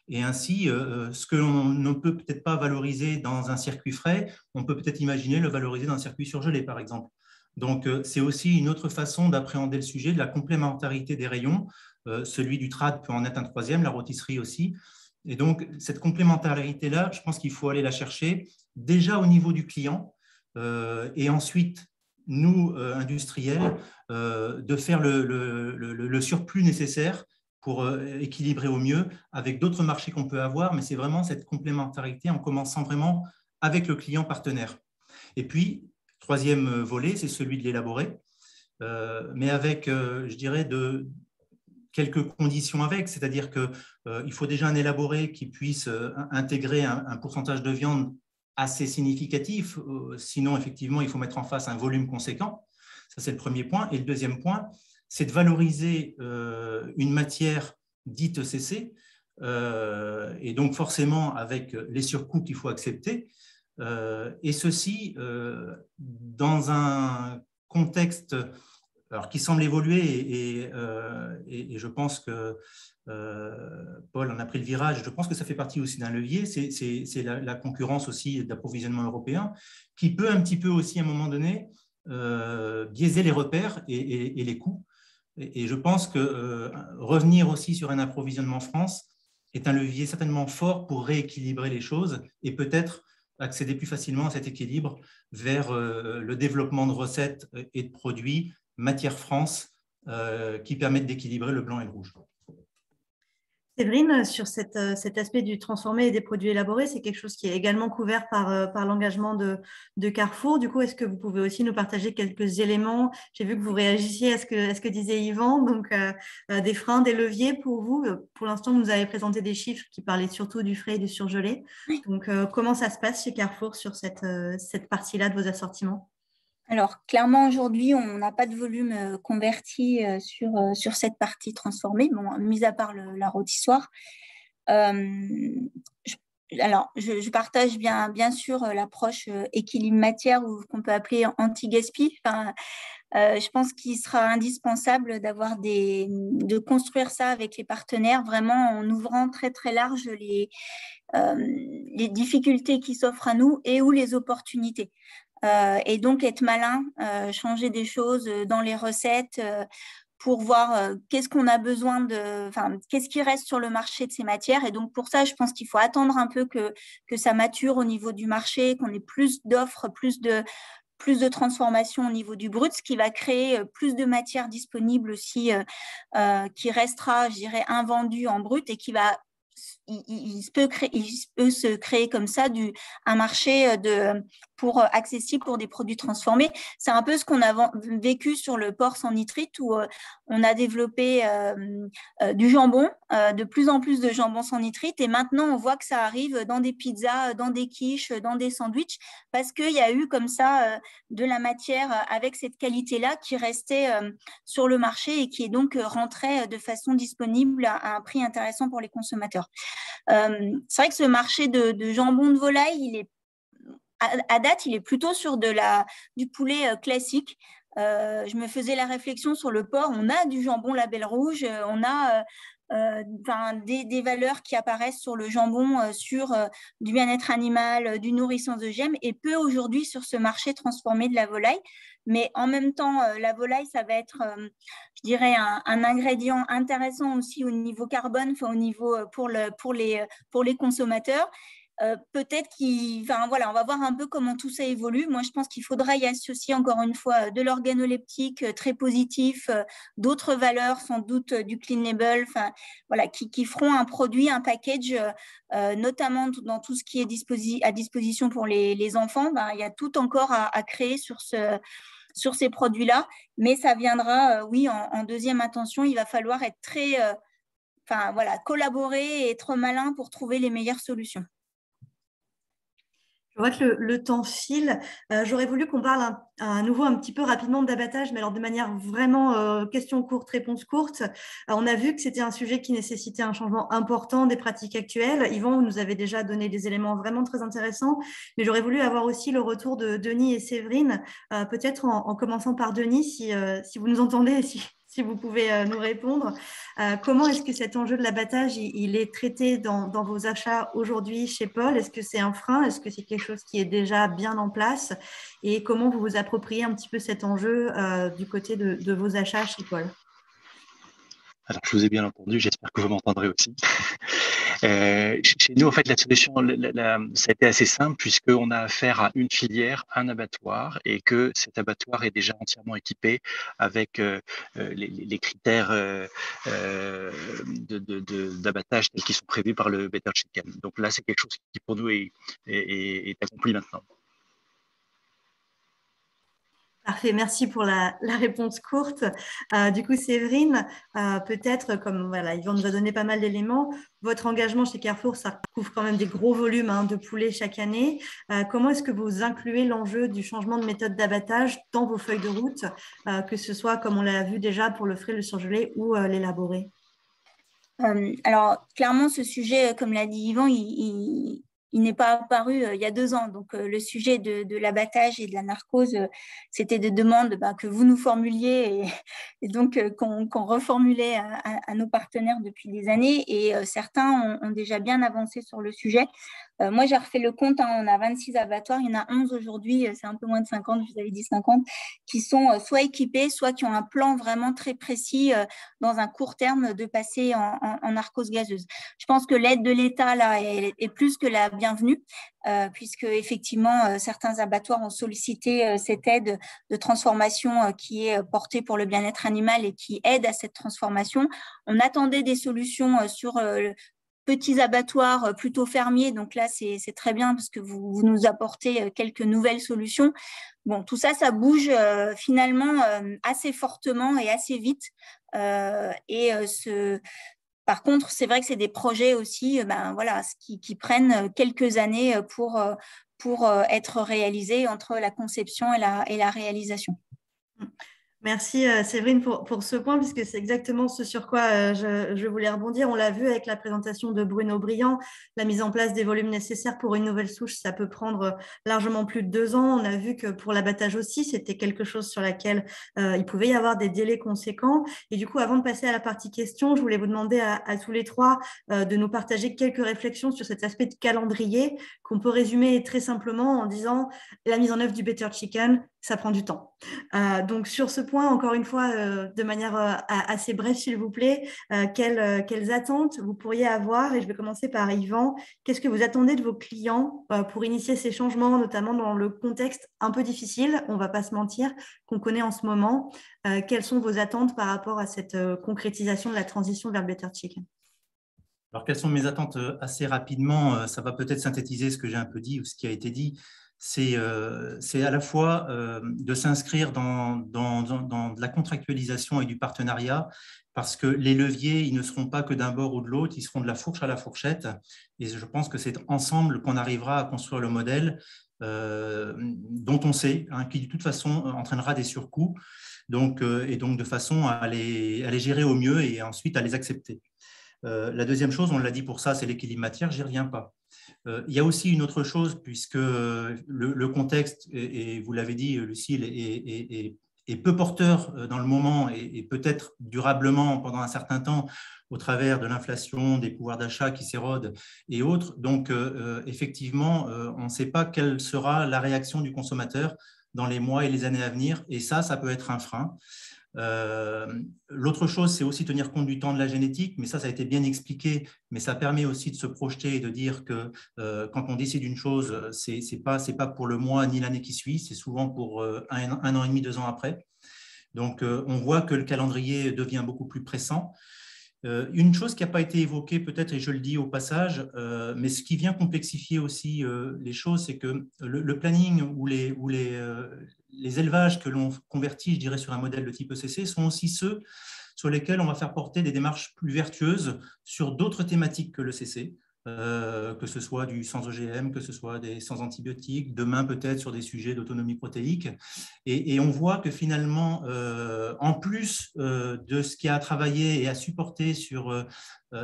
Et ainsi, ce que l'on ne peut peut-être pas valoriser dans un circuit frais, on peut peut-être imaginer le valoriser dans un circuit surgelé, par exemple. Donc, c'est aussi une autre façon d'appréhender le sujet de la complémentarité des rayons. Celui du trad peut en être un troisième, la rôtisserie aussi. Et donc, cette complémentarité-là, je pense qu'il faut aller la chercher déjà au niveau du client et ensuite, nous, industriels, de faire le surplus nécessaire pour équilibrer au mieux avec d'autres marchés qu'on peut avoir, mais c'est vraiment cette complémentarité en commençant vraiment avec le client partenaire. Et puis, troisième volet, c'est celui de l'élaborer, mais avec, je dirais, quelques conditions avec, c'est-à-dire qu'il faut déjà un élaboré qui puisse intégrer un pourcentage de viande assez significatif, sinon effectivement il faut mettre en face un volume conséquent, ça c'est le premier point. Et le deuxième point, c'est de valoriser une matière dite ECC, et donc forcément avec les surcoûts qu'il faut accepter, et ceci dans un contexte alors, qui semble évoluer et je pense que Paul en a pris le virage. Je pense que ça fait partie aussi d'un levier, c'est la concurrence aussi d'approvisionnement européen qui peut un petit peu aussi à un moment donné biaiser les repères et les coûts. Et je pense que revenir aussi sur un approvisionnement France est un levier certainement fort pour rééquilibrer les choses et peut-être accéder plus facilement à cet équilibre vers le développement de recettes et de produits matière France qui permettent d'équilibrer le blanc et le rouge. Séverine, sur cet aspect du transformé et des produits élaborés, c'est quelque chose qui est également couvert par l'engagement de Carrefour. Du coup, est-ce que vous pouvez aussi nous partager quelques éléments? J'ai vu que vous réagissiez à ce que disait Yvan, donc des freins, des leviers pour vous. Pour l'instant, vous nous avez présenté des chiffres qui parlaient surtout du frais et du surgelé. Donc, comment ça se passe chez Carrefour sur cette partie-là de vos assortiments? Alors, clairement, aujourd'hui, on n'a pas de volume converti sur cette partie transformée, bon, mis à part la rôtissoire. Je partage bien sûr l'approche équilibre matière ou qu'on peut appeler anti-gaspi. Enfin, je pense qu'il sera indispensable de construire ça avec les partenaires, vraiment en ouvrant très très large les difficultés qui s'offrent à nous et ou les opportunités. Et donc être malin, changer des choses dans les recettes pour voir qu'est-ce qu'on a besoin qu'est-ce qui reste sur le marché de ces matières. Et donc pour ça, je pense qu'il faut attendre un peu que ça mature au niveau du marché, qu'on ait plus d'offres, plus de transformation au niveau du brut, ce qui va créer plus de matière disponible aussi, qui restera, je dirais, invendue en brut et qui va il peut se créer comme ça un marché accessible pour des produits transformés. C'est un peu ce qu'on a vécu sur le porc sans nitrite où on a développé du jambon, de plus en plus de jambon sans nitrite et maintenant on voit que ça arrive dans des pizzas, dans des quiches, dans des sandwichs parce qu'il y a eu comme ça de la matière avec cette qualité-là qui restait sur le marché et qui est donc rentrée de façon disponible à un prix intéressant pour les consommateurs. C'est vrai que ce marché de jambon de volaille, il est à date, il est plutôt sur du poulet classique. Je me faisais la réflexion sur le porc. On a du jambon label rouge, on a des valeurs qui apparaissent sur le jambon, sur du bien-être animal, du nourrisson de gemmes, et peu aujourd'hui sur ce marché transformé de la volaille. Mais en même temps, la volaille, ça va être, je dirais, un ingrédient intéressant aussi au niveau carbone, enfin au niveau pour les consommateurs. Peut-être on va voir un peu comment tout ça évolue. Moi, je pense qu'il faudra y associer encore une fois de l'organoleptique très positif, d'autres valeurs, sans doute du clean label, qui feront un produit, un package, notamment dans tout ce qui est à disposition pour les enfants. Il y a tout encore à créer sur ces produits-là, mais ça viendra, oui, en deuxième intention. Il va falloir être collaborer et être malin pour trouver les meilleures solutions. Je vois que le temps file. J'aurais voulu qu'on parle à nouveau un petit peu rapidement d'abattage, mais alors de manière vraiment question courte, réponse courte. On a vu que c'était un sujet qui nécessitait un changement important des pratiques actuelles. Yvan, vous nous avez déjà donné des éléments vraiment très intéressants, mais j'aurais voulu avoir aussi le retour de Denis et Séverine, peut-être en commençant par Denis, si vous nous entendez et si vous pouvez nous répondre. Comment est-ce que cet enjeu de l'abattage, il est traité dans vos achats aujourd'hui chez Paul? Est-ce que c'est un frein? Est-ce que c'est quelque chose qui est déjà bien en place? Et comment vous vous appropriez un petit peu cet enjeu du côté de vos achats chez Paul? Alors, je vous ai bien entendu, j'espère que vous m'entendrez aussi. Chez nous, en fait, la solution, ça a été assez simple puisqu'on a affaire à une filière, un abattoir, et que cet abattoir est déjà entièrement équipé avec les critères d'abattage tels qu'ils sont prévus par le Better Chicken. Donc là, c'est quelque chose qui, pour nous, est accompli maintenant. Parfait, merci pour la réponse courte. Du coup, Séverine, peut-être, comme voilà, Yvan nous a donné pas mal d'éléments, votre engagement chez Carrefour, ça couvre quand même des gros volumes de poulet chaque année. Comment est-ce que vous incluez l'enjeu du changement de méthode d'abattage dans vos feuilles de route, que ce soit, comme on l'a vu déjà, pour le frais, le surgelé ou l'élaboré? Alors, clairement, ce sujet, comme l'a dit Yvan, il n'est pas apparu il y a 2 ans. Donc, le sujet de l'abattage et de la narcose, c'était des demandes que vous nous formuliez et donc qu'on reformulait à nos partenaires depuis des années. Et certains ont déjà bien avancé sur le sujet. Moi, j'ai refait le compte. On a 26 abattoirs. Il y en a 11 aujourd'hui. C'est un peu moins de 50, je vous avais dit 50, qui sont soit équipés, soit qui ont un plan vraiment très précis dans un court terme de passer en narcose gazeuse. Je pense que l'aide de l'État là est plus que la bienvenue, puisque effectivement certains abattoirs ont sollicité cette aide de transformation qui est portée pour le bien-être animal et qui aide à cette transformation. On attendait des solutions sur petits abattoirs plutôt fermiers, donc là c'est très bien parce que vous nous apportez quelques nouvelles solutions. Bon, tout ça, ça bouge finalement assez fortement et assez vite. Par contre, c'est vrai que c'est des projets aussi qui prennent quelques années pour pour être réalisé entre la conception et la réalisation. Merci Séverine pour ce point, puisque c'est exactement ce sur quoi je voulais rebondir. On l'a vu avec la présentation de Bruno Briand, la mise en place des volumes nécessaires pour une nouvelle souche, ça peut prendre largement plus de 2 ans. On a vu que pour l'abattage aussi, c'était quelque chose sur laquelle il pouvait y avoir des délais conséquents. Et du coup, avant de passer à la partie questions, je voulais vous demander à tous les trois de nous partager quelques réflexions sur cet aspect de calendrier qu'on peut résumer très simplement en disant la mise en œuvre du Better Chicken, ça prend du temps. Donc sur ce point, encore une fois, de manière assez brève, s'il vous plaît, quelles attentes vous pourriez avoir? Et je vais commencer par Yvan. Qu'est-ce que vous attendez de vos clients pour initier ces changements, notamment dans le contexte un peu difficile, on ne va pas se mentir, qu'on connaît en ce moment? Quelles sont vos attentes par rapport à cette concrétisation de la transition vers le Better Chicken? Alors, quelles sont mes attentes? Assez rapidement, ça va peut-être synthétiser ce que j'ai un peu dit ou ce qui a été dit. C'est à la fois de s'inscrire dans de la contractualisation et du partenariat, parce que les leviers, ils ne seront pas que d'un bord ou de l'autre, ils seront de la fourche à la fourchette. Et je pense que c'est ensemble qu'on arrivera à construire le modèle dont on sait, qui de toute façon entraînera des surcoûts, et donc de façon à les gérer au mieux et ensuite à les accepter. La deuxième chose, on l'a dit pour ça, c'est l'équilibre matière, j'y reviens pas. Il y a aussi une autre chose, puisque le contexte, et vous l'avez dit, Lucille, est peu porteur dans le moment et peut-être durablement pendant un certain temps au travers de l'inflation, des pouvoirs d'achat qui s'érodent et autres. Donc, effectivement, on ne sait pas quelle sera la réaction du consommateur dans les mois et les années à venir, et ça peut être un frein. L'autre chose, c'est aussi tenir compte du temps de la génétique, mais ça a été bien expliqué, mais ça permet aussi de se projeter et de dire que quand on décide une chose, c'est pas pour le mois ni l'année qui suit, c'est souvent pour un an et demi, 2 ans après. Donc, on voit que le calendrier devient beaucoup plus pressant. Une chose qui n'a pas été évoquée peut-être, et je le dis au passage, mais ce qui vient complexifier aussi les choses, c'est que le planning ou les élevages que l'on convertit, je dirais, sur un modèle de type ECC sont aussi ceux sur lesquels on va faire porter des démarches plus vertueuses sur d'autres thématiques que l'ECC, que ce soit du sans OGM, que ce soit des sans antibiotiques, demain peut-être sur des sujets d'autonomie protéique. Et on voit que finalement, en plus de ce qui a à travailler et à supporter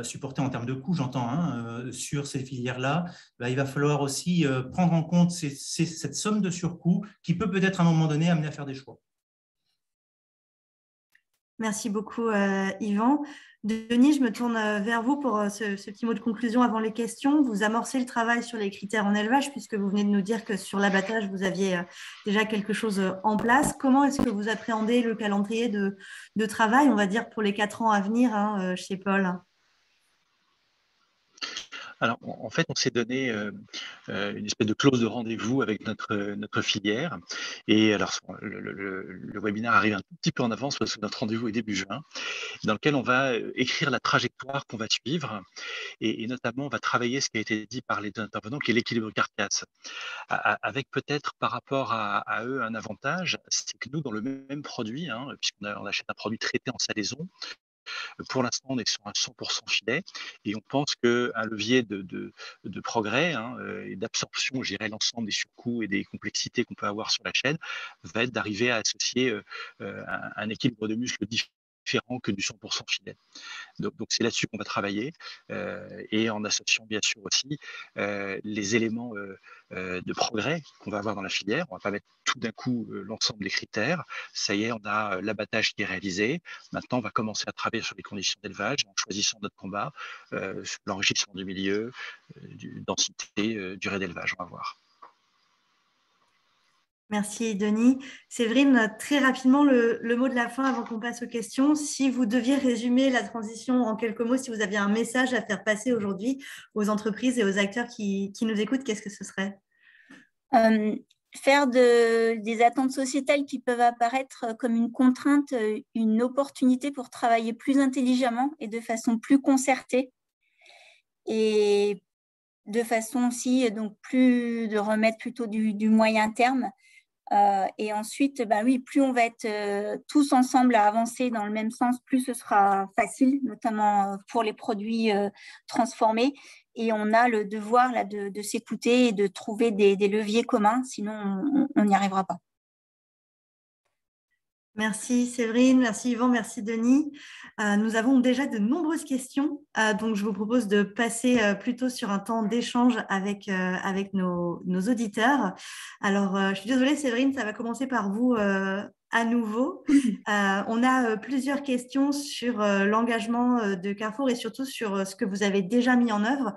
supporter en termes de coûts, j'entends, sur ces filières-là, il va falloir aussi prendre en compte cette somme de surcoûts qui peut-être à un moment donné amener à faire des choix. Merci beaucoup, Yvan. Denis, je me tourne vers vous pour ce petit mot de conclusion avant les questions. Vous amorcez le travail sur les critères en élevage, puisque vous venez de nous dire que sur l'abattage, vous aviez déjà quelque chose en place. Comment est-ce que vous appréhendez le calendrier de travail, on va dire, pour les 4 ans à venir chez Paul? Alors, en fait, on s'est donné une espèce de clause de rendez-vous avec notre filière. Et alors, le webinaire arrive un tout petit peu en avance parce que notre rendez-vous est début juin, dans lequel on va écrire la trajectoire qu'on va suivre. Et notamment, on va travailler ce qui a été dit par les deux intervenants, qui est l'équilibre carcasse. Avec peut-être par rapport à eux un avantage, c'est que nous, dans le même produit, puisqu'on achète un produit traité en salaison, pour l'instant, on est sur un 100% filet et on pense qu'un levier de progrès et d'absorption, je dirais, l'ensemble des surcoûts et des complexités qu'on peut avoir sur la chaîne, va être d'arriver à associer un équilibre de muscles différent que du 100% filet. Donc c'est là-dessus qu'on va travailler et en associant bien sûr aussi les éléments de progrès qu'on va avoir dans la filière. On ne va pas mettre tout d'un coup l'ensemble des critères. Ça y est, on a l'abattage qui est réalisé. Maintenant, on va commencer à travailler sur les conditions d'élevage en choisissant notre combat, sur l'enrichissement du milieu, densité, durée d'élevage. On va voir. Merci Denis. Séverine, très rapidement, le mot de la fin avant qu'on passe aux questions. Si vous deviez résumer la transition en quelques mots, si vous aviez un message à faire passer aujourd'hui aux entreprises et aux acteurs qui nous écoutent, qu'est-ce que ce serait? Faire des attentes sociétales qui peuvent apparaître comme une contrainte, une opportunité pour travailler plus intelligemment et de façon plus concertée. Et de façon aussi, donc, de remettre plutôt du moyen terme. Et ensuite, oui, plus on va être tous ensemble à avancer dans le même sens, plus ce sera facile, notamment pour les produits transformés. Et on a le devoir là, de s'écouter et de trouver des leviers communs, sinon on n'y arrivera pas. Merci Séverine, merci Yvan, merci Denis. Nous avons déjà de nombreuses questions, donc je vous propose de passer plutôt sur un temps d'échange avec nos auditeurs. Alors, je suis désolée Séverine, ça va commencer par vous à nouveau. On a plusieurs questions sur l'engagement de Carrefour et surtout sur ce que vous avez déjà mis en œuvre,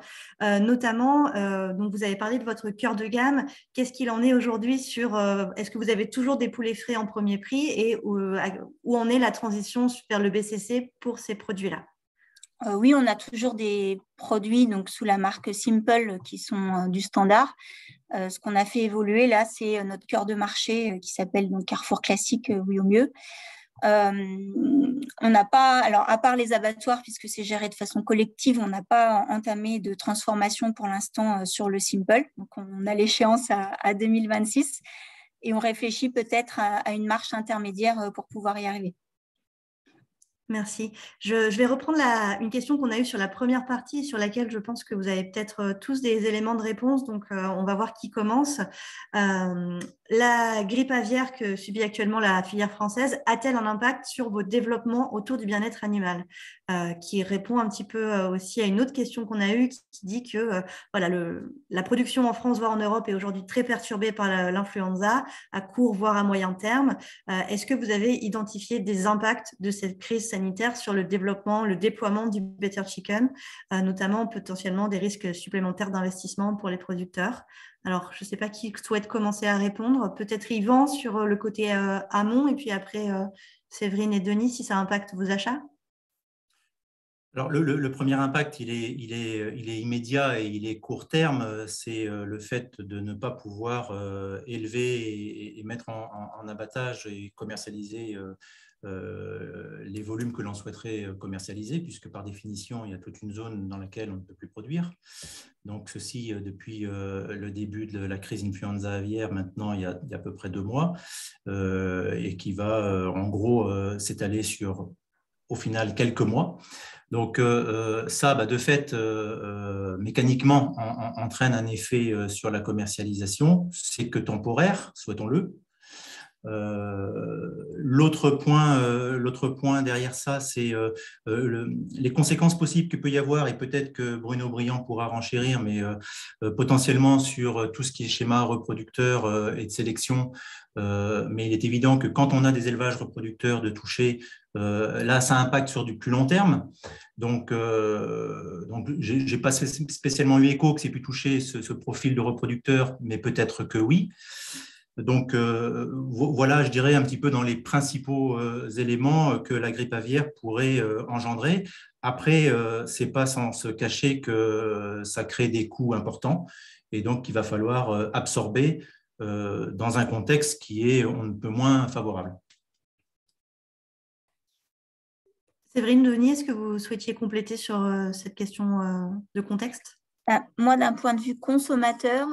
notamment, donc vous avez parlé de votre cœur de gamme. Qu'est-ce qu'il en est aujourd'hui sur, est-ce que vous avez toujours des poulets frais en premier prix et où en est la transition vers le BCC pour ces produits-là? Oui, on a toujours des produits donc, sous la marque Simple qui sont du standard. Ce qu'on a fait évoluer là, c'est notre cœur de marché qui s'appelle donc Carrefour Classique, oui au mieux. On n'a pas, alors à part les abattoirs, puisque c'est géré de façon collective, on n'a pas entamé de transformation pour l'instant sur le Simple. Donc on a l'échéance à 2026 et on réfléchit peut-être à une marche intermédiaire pour pouvoir y arriver. Merci. Je vais reprendre une question qu'on a eue sur la première partie, sur laquelle je pense que vous avez peut-être tous des éléments de réponse. Donc, on va voir qui commence. La grippe aviaire que subit actuellement la filière française a-t-elle un impact sur vos développements autour du bien-être animal, qui répond un petit peu aussi à une autre question qu'on a eue qui dit que voilà, la production en France, voire en Europe, est aujourd'hui très perturbée par l'influenza à court, voire à moyen terme. Est-ce que vous avez identifié des impacts de cette crise sanitaire sur le développement, le déploiement du Better Chicken, notamment potentiellement des risques supplémentaires d'investissement pour les producteurs? Alors, je ne sais pas qui souhaite commencer à répondre. Peut-être Yvan sur le côté amont et puis après Séverine et Denis si ça impacte vos achats. Alors, le premier impact, il est immédiat et il est court terme. C'est le fait de ne pas pouvoir élever et mettre en abattage et commercialiser les volumes que l'on souhaiterait commercialiser, puisque par définition, il y a toute une zone dans laquelle on ne peut plus produire. Donc, ceci depuis le début de la crise influenza aviaire, maintenant, il y a à peu près 2 mois, et qui va en gros s'étaler sur, au final, quelques mois. Donc, ça, de fait, mécaniquement, entraîne un effet sur la commercialisation. C'est que temporaire, souhaitons-le. L'autre point derrière ça, c'est les conséquences possibles qu'il peut y avoir, et peut-être que Bruno Briand pourra renchérir, mais potentiellement sur tout ce qui est schéma reproducteur et de sélection. Mais il est évident que quand on a des élevages reproducteurs de toucher, là, ça impacte sur du plus long terme. Donc je n'ai pas spécialement eu écho que c'est pu toucher ce profil de reproducteur, mais peut-être que oui. Donc, voilà, je dirais un petit peu dans les principaux éléments que la grippe aviaire pourrait engendrer. Après, ce n'est pas sans se cacher que ça crée des coûts importants et donc il va falloir absorber dans un contexte qui est on ne peut moins favorable. Séverine, Denis, est-ce que vous souhaitiez compléter sur cette question de contexte ? Moi, d'un point de vue consommateur,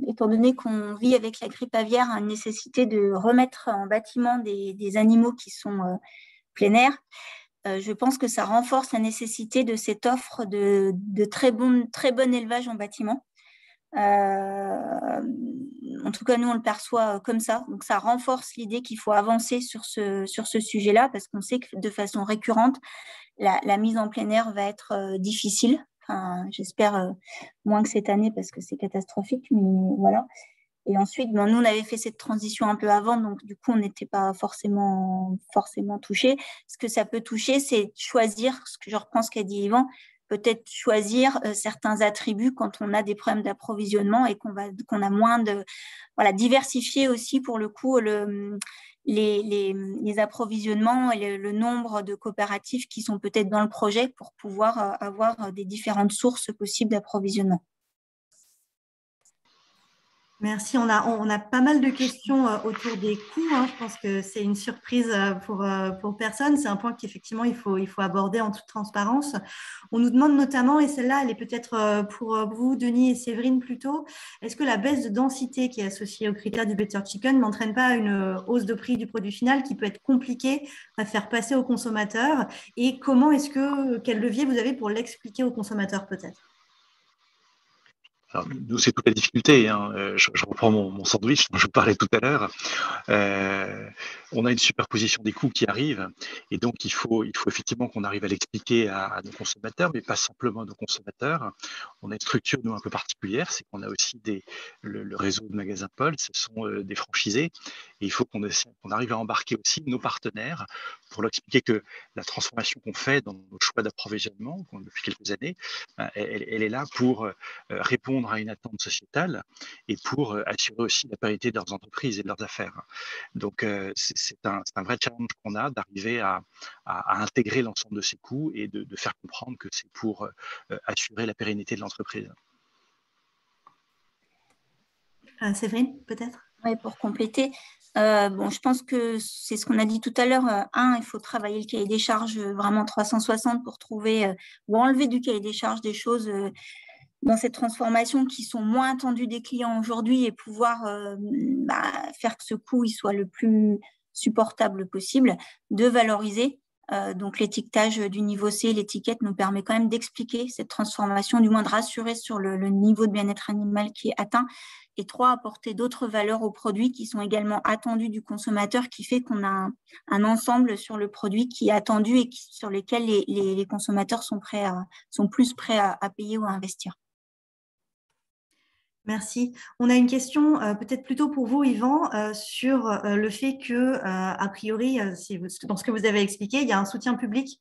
étant donné qu'on vit avec la grippe aviaire, une nécessité de remettre en bâtiment des animaux qui sont plein air, je pense que ça renforce la nécessité de cette offre de très bon élevage en bâtiment. En tout cas, nous, on le perçoit comme ça. Donc, ça renforce l'idée qu'il faut avancer sur ce sujet-là parce qu'on sait que de façon récurrente, la mise en plein air va être difficile. Enfin, j'espère moins que cette année parce que c'est catastrophique, mais voilà. Et ensuite, nous, on avait fait cette transition un peu avant, donc du coup, on n'était pas forcément touchés. Ce que ça peut toucher, c'est choisir, ce que je reprends ce qu'a dit Yvan, peut-être choisir certains attributs quand on a des problèmes d'approvisionnement et qu'on a moins de... Voilà, diversifier aussi pour le coup les approvisionnements et le nombre de coopératives qui sont peut-être dans le projet pour pouvoir avoir des différentes sources possibles d'approvisionnement. Merci. On a pas mal de questions autour des coûts, hein. Je pense que c'est une surprise pour personne. C'est un point qu'effectivement, il faut aborder en toute transparence. On nous demande notamment, et celle-là, elle est peut-être pour vous, Denis et Séverine plutôt, est-ce que la baisse de densité qui est associée aux critères du Better Chicken n'entraîne pas une hausse de prix du produit final qui peut être compliquée à faire passer aux consommateurs? Et quel levier vous avez pour l'expliquer aux consommateurs peut-être? Alors, nous, c'est toute la difficulté, hein. Je reprends mon sandwich dont je vous parlais tout à l'heure. On a une superposition des coûts qui arrivent, et donc il faut effectivement qu'on arrive à l'expliquer à nos consommateurs, mais pas simplement à nos consommateurs. On a une structure, nous, un peu particulière, c'est qu'on a aussi le réseau de magasins Paul, ce sont des franchisés, et il faut qu'on arrive à embarquer aussi nos partenaires pour leur expliquer que la transformation qu'on fait dans nos choix d'approvisionnement depuis quelques années, elle est là pour répondre à une attente sociétale et pour assurer aussi la pérennité de leurs entreprises et de leurs affaires. Donc, c'est un vrai challenge qu'on a d'arriver à intégrer l'ensemble de ces coûts et de faire comprendre que c'est pour assurer la pérennité de l'entreprise. Séverine, peut-être? Oui, pour compléter, je pense que c'est ce qu'on a dit tout à l'heure. Il faut travailler le cahier des charges vraiment 360 pour trouver ou enlever du cahier des charges des choses dans cette transformation qui sont moins attendues des clients aujourd'hui et pouvoir faire que ce coût il soit le plus supportable possible, de valoriser. Donc l'étiquetage du niveau C, l'étiquette nous permet quand même d'expliquer cette transformation, du moins de rassurer sur le niveau de bien-être animal qui est atteint. Et 3, apporter d'autres valeurs aux produits qui sont également attendus du consommateur, qui fait qu'on a un ensemble sur le produit qui est attendu et sur lesquels les consommateurs sont plus prêts à payer ou à investir. Merci. On a une question peut-être plutôt pour vous, Yvan, sur le fait que, a priori, dans ce que vous avez expliqué, il y a un soutien public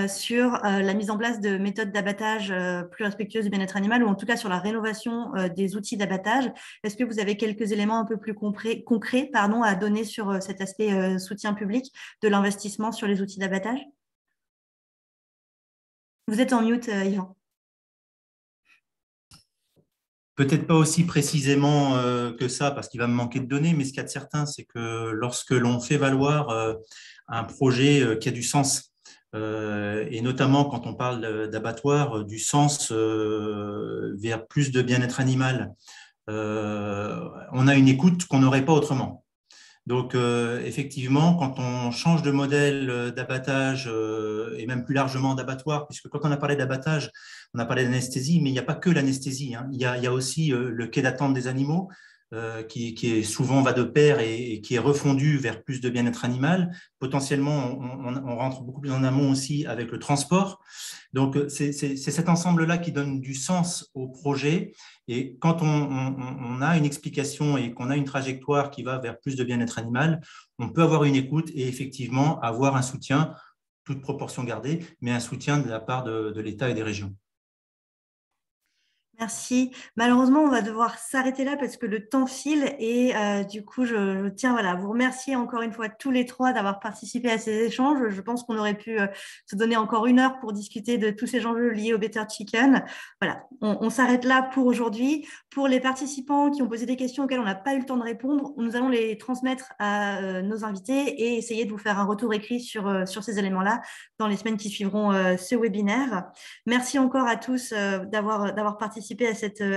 sur la mise en place de méthodes d'abattage plus respectueuses du bien-être animal, ou en tout cas sur la rénovation des outils d'abattage. Est-ce que vous avez quelques éléments un peu plus concrets à donner sur cet aspect soutien public de l'investissement sur les outils d'abattage? Vous êtes en mute, Yvan. Peut-être pas aussi précisément que ça, parce qu'il va me manquer de données, mais ce qu'il y a de certain, c'est que lorsque l'on fait valoir un projet qui a du sens, et notamment quand on parle d'abattoir, du sens vers plus de bien-être animal, on a une écoute qu'on n'aurait pas autrement. Donc, effectivement, quand on change de modèle d'abattage et même plus largement d'abattoir, puisque quand on a parlé d'abattage, on a parlé d'anesthésie, mais il n'y a pas que l'anesthésie, hein. Il y a aussi le quai d'attente des animaux qui est souvent va de pair et qui est refondu vers plus de bien-être animal. Potentiellement, on rentre beaucoup plus en amont aussi avec le transport. Donc, c'est cet ensemble-là qui donne du sens au projet. Et quand on a une explication et qu'on a une trajectoire qui va vers plus de bien-être animal, on peut avoir une écoute et effectivement avoir un soutien, toute proportion gardée, mais un soutien de la part de l'État et des régions. Merci. Malheureusement, on va devoir s'arrêter là parce que le temps file et du coup, je tiens à vous remercier encore une fois tous les trois d'avoir participé à ces échanges. Je pense qu'on aurait pu se donner encore 1 heure pour discuter de tous ces enjeux liés au Better Chicken. Voilà, on s'arrête là pour aujourd'hui. Pour les participants qui ont posé des questions auxquelles on n'a pas eu le temps de répondre, nous allons les transmettre à nos invités et essayer de vous faire un retour écrit sur ces éléments-là dans les semaines qui suivront ce webinaire. Merci encore à tous d'avoir participé à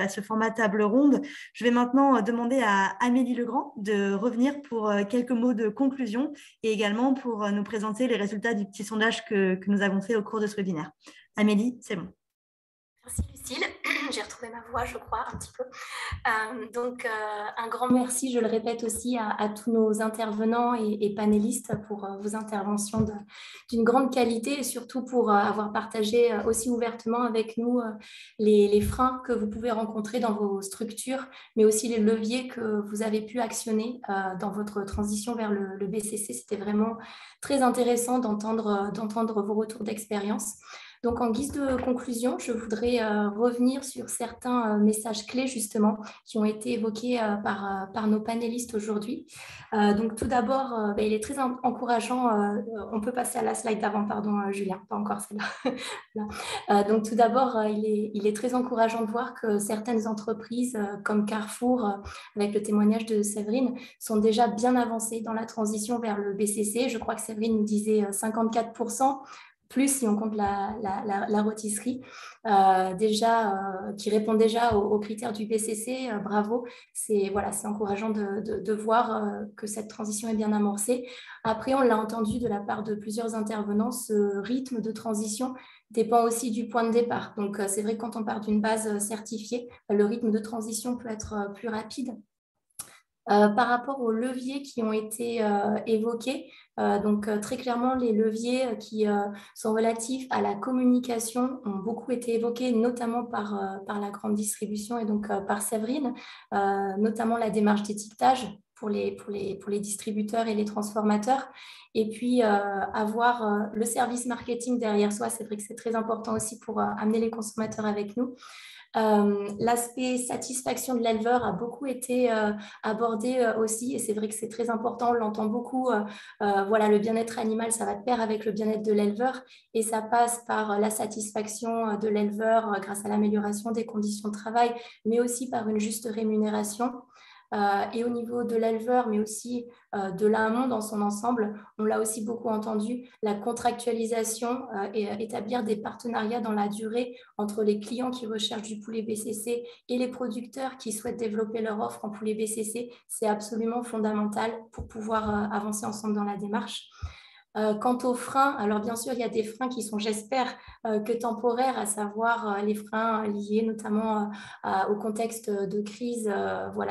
ce format table ronde. Je vais maintenant demander à Amélie Legrand de revenir pour quelques mots de conclusion et également pour nous présenter les résultats du petit sondage que nous avons fait au cours de ce webinaire. Amélie, c'est bon. Merci Lucille, j'ai retrouvé ma voix je crois un petit peu. Un grand merci, je le répète aussi à tous nos intervenants et panélistes pour vos interventions d'une grande qualité et surtout pour avoir partagé aussi ouvertement avec nous les freins que vous pouvez rencontrer dans vos structures, mais aussi les leviers que vous avez pu actionner dans votre transition vers le BCC. C'était vraiment très intéressant d'entendre vos retours d'expérience. Donc, en guise de conclusion, je voudrais revenir sur certains messages clés, justement, qui ont été évoqués par nos panélistes aujourd'hui. Donc, tout d'abord, il est très encourageant. On peut passer à la slide d'avant, pardon, Julien, pas encore celle-là. Donc, tout d'abord, il est très encourageant de voir que certaines entreprises, comme Carrefour, avec le témoignage de Séverine, sont déjà bien avancées dans la transition vers le BCC. Je crois que Séverine nous disait 54%. Plus si on compte la rôtisserie, qui répond déjà aux critères du BCC, bravo. C'est encourageant de voir que cette transition est bien amorcée. Après, on l'a entendu de la part de plusieurs intervenants, ce rythme de transition dépend aussi du point de départ. Donc, c'est vrai que quand on part d'une base certifiée, le rythme de transition peut être plus rapide. Par rapport aux leviers qui ont été évoqués, donc très clairement, les leviers qui sont relatifs à la communication ont beaucoup été évoqués, notamment par la grande distribution et donc par Séverine, notamment la démarche d'étiquetage pour les distributeurs et les transformateurs. Et puis, avoir le service marketing derrière soi, c'est vrai que c'est très important aussi pour amener les consommateurs avec nous. L'aspect satisfaction de l'éleveur a beaucoup été abordé aussi, et c'est vrai que c'est très important, on l'entend beaucoup. Le bien-être animal, ça va de pair avec le bien-être de l'éleveur, et ça passe par la satisfaction de l'éleveur grâce à l'amélioration des conditions de travail, mais aussi par une juste rémunération. Et au niveau de l'éleveur, mais aussi de l'amont dans son ensemble, on l'a aussi beaucoup entendu, la contractualisation et établir des partenariats dans la durée entre les clients qui recherchent du poulet BCC et les producteurs qui souhaitent développer leur offre en poulet BCC, c'est absolument fondamental pour pouvoir avancer ensemble dans la démarche. Quant aux freins, alors bien sûr, il y a des freins qui sont, j'espère, que temporaires, à savoir les freins liés notamment au contexte de crise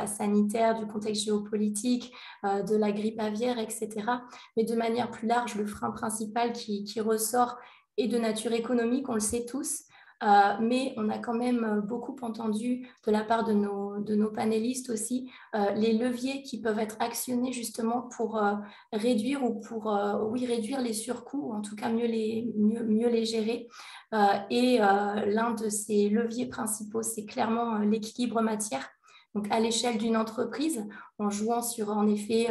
sanitaire, du contexte géopolitique, de la grippe aviaire, etc. Mais de manière plus large, le frein principal qui ressort est de nature économique, on le sait tous. Mais on a quand même beaucoup entendu de la part de nos panélistes aussi les leviers qui peuvent être actionnés justement pour réduire ou pour réduire les surcoûts, ou en tout cas mieux les gérer. L'un de ces leviers principaux, c'est clairement l'équilibre matière. Donc, à l'échelle d'une entreprise, en jouant sur, en effet,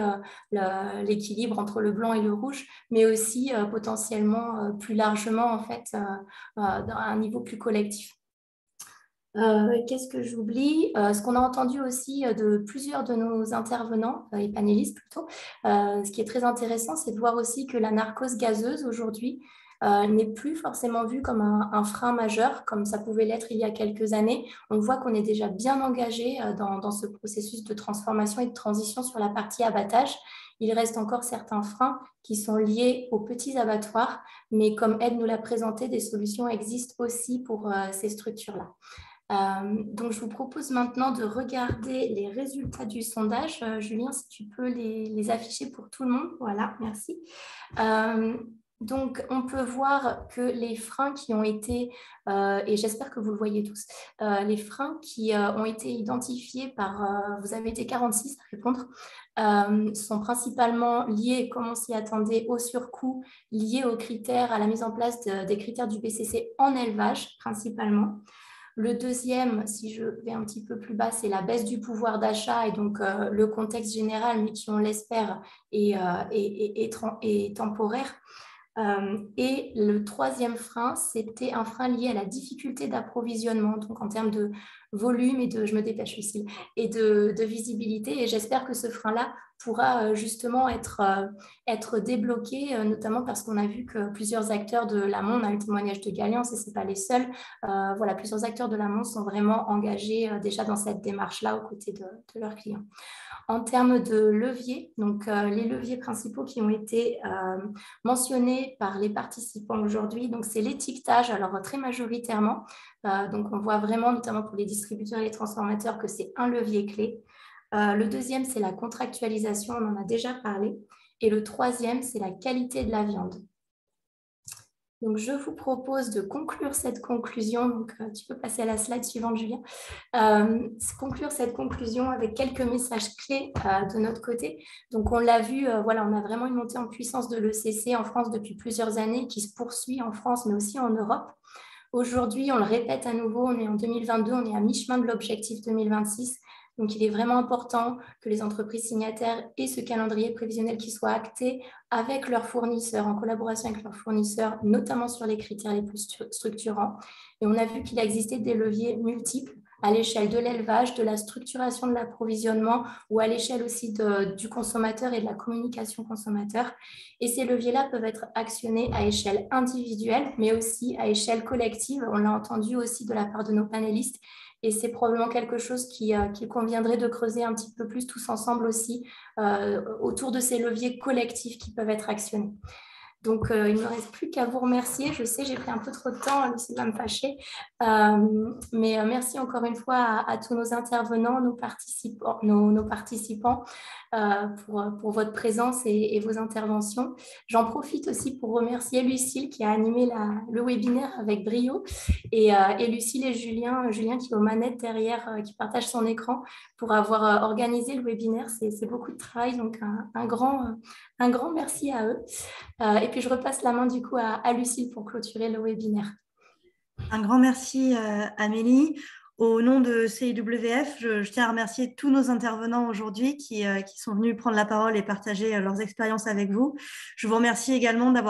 l'équilibre entre le blanc et le rouge, mais aussi potentiellement plus largement, en fait, à un niveau plus collectif. Qu'est-ce que j'oublie? Ce qu'on a entendu aussi de plusieurs de nos intervenants, et panélistes plutôt, ce qui est très intéressant, c'est de voir aussi que la narcose gazeuse aujourd'hui n'est plus forcément vue comme un frein majeur, comme ça pouvait l'être il y a quelques années. On voit qu'on est déjà bien engagé dans ce processus de transformation et de transition sur la partie abattage. Il reste encore certains freins qui sont liés aux petits abattoirs, mais comme Ed nous l'a présenté, des solutions existent aussi pour ces structures-là. Donc, je vous propose maintenant de regarder les résultats du sondage. Julien, si tu peux les afficher pour tout le monde. Voilà, merci. Donc, on peut voir que les freins qui ont été, et j'espère que vous le voyez tous, les freins qui ont été identifiés par, vous avez été 46 à répondre, sont principalement liés, comme on s'y attendait, au surcoût, liés aux critères, à la mise en place des critères du BCC en élevage, principalement. Le deuxième, si je vais un petit peu plus bas, c'est la baisse du pouvoir d'achat et donc le contexte général, mais qui, on l'espère, est temporaire. Et le troisième frein, c'était un frein lié à la difficulté d'approvisionnement, donc en termes de volume et je me dépêche aussi, et de visibilité. Et j'espère que ce frein-là pourra justement être débloqué, notamment parce qu'on a vu que plusieurs acteurs de l'amont, on a eu le témoignage de Galliance et ce n'est pas les seuls, plusieurs acteurs de l'amont sont vraiment engagés déjà dans cette démarche-là aux côtés de leurs clients. En termes de leviers, donc les leviers principaux qui ont été mentionnés par les participants aujourd'hui, donc c'est l'étiquetage, alors très majoritairement. Donc on voit vraiment, notamment pour les distributeurs et les transformateurs, que c'est un levier clé. Le deuxième, c'est la contractualisation, on en a déjà parlé. Et le troisième, c'est la qualité de la viande. Donc, je vous propose de conclure cette conclusion. Donc, tu peux passer à la slide suivante, Julien. Conclure cette conclusion avec quelques messages clés de notre côté. Donc, on l'a vu, voilà, on a vraiment une montée en puissance de l'ECC en France depuis plusieurs années qui se poursuit en France, mais aussi en Europe. Aujourd'hui, on le répète à nouveau, on est en 2022, on est à mi-chemin de l'objectif 2026. Donc, il est vraiment important que les entreprises signataires aient ce calendrier prévisionnel qui soit acté avec leurs fournisseurs, en collaboration avec leurs fournisseurs, notamment sur les critères les plus structurants. Et on a vu qu'il existait des leviers multiples à l'échelle de l'élevage, de la structuration de l'approvisionnement ou à l'échelle aussi du consommateur et de la communication consommateur. Et ces leviers-là peuvent être actionnés à échelle individuelle, mais aussi à échelle collective. On l'a entendu aussi de la part de nos panélistes. Et c'est probablement quelque chose qu'il conviendrait de creuser un petit peu plus tous ensemble aussi autour de ces leviers collectifs qui peuvent être actionnés. Donc, il ne me reste plus qu'à vous remercier. Je sais, j'ai pris un peu trop de temps, Lucie va me fâcher. Mais merci encore une fois à tous nos intervenants, nos participants pour votre présence et vos interventions. J'en profite aussi pour remercier Lucille qui a animé le webinaire avec brio et Lucille et Julien qui est aux manettes derrière, qui partagent son écran pour avoir organisé le webinaire. C'est beaucoup de travail, donc un grand merci à eux. Et puis, je repasse la main du coup à Lucille pour clôturer le webinaire. Un grand merci, Amélie. Au nom de CIWF, je tiens à remercier tous nos intervenants aujourd'hui qui sont venus prendre la parole et partager leurs expériences avec vous. Je vous remercie également d'avoir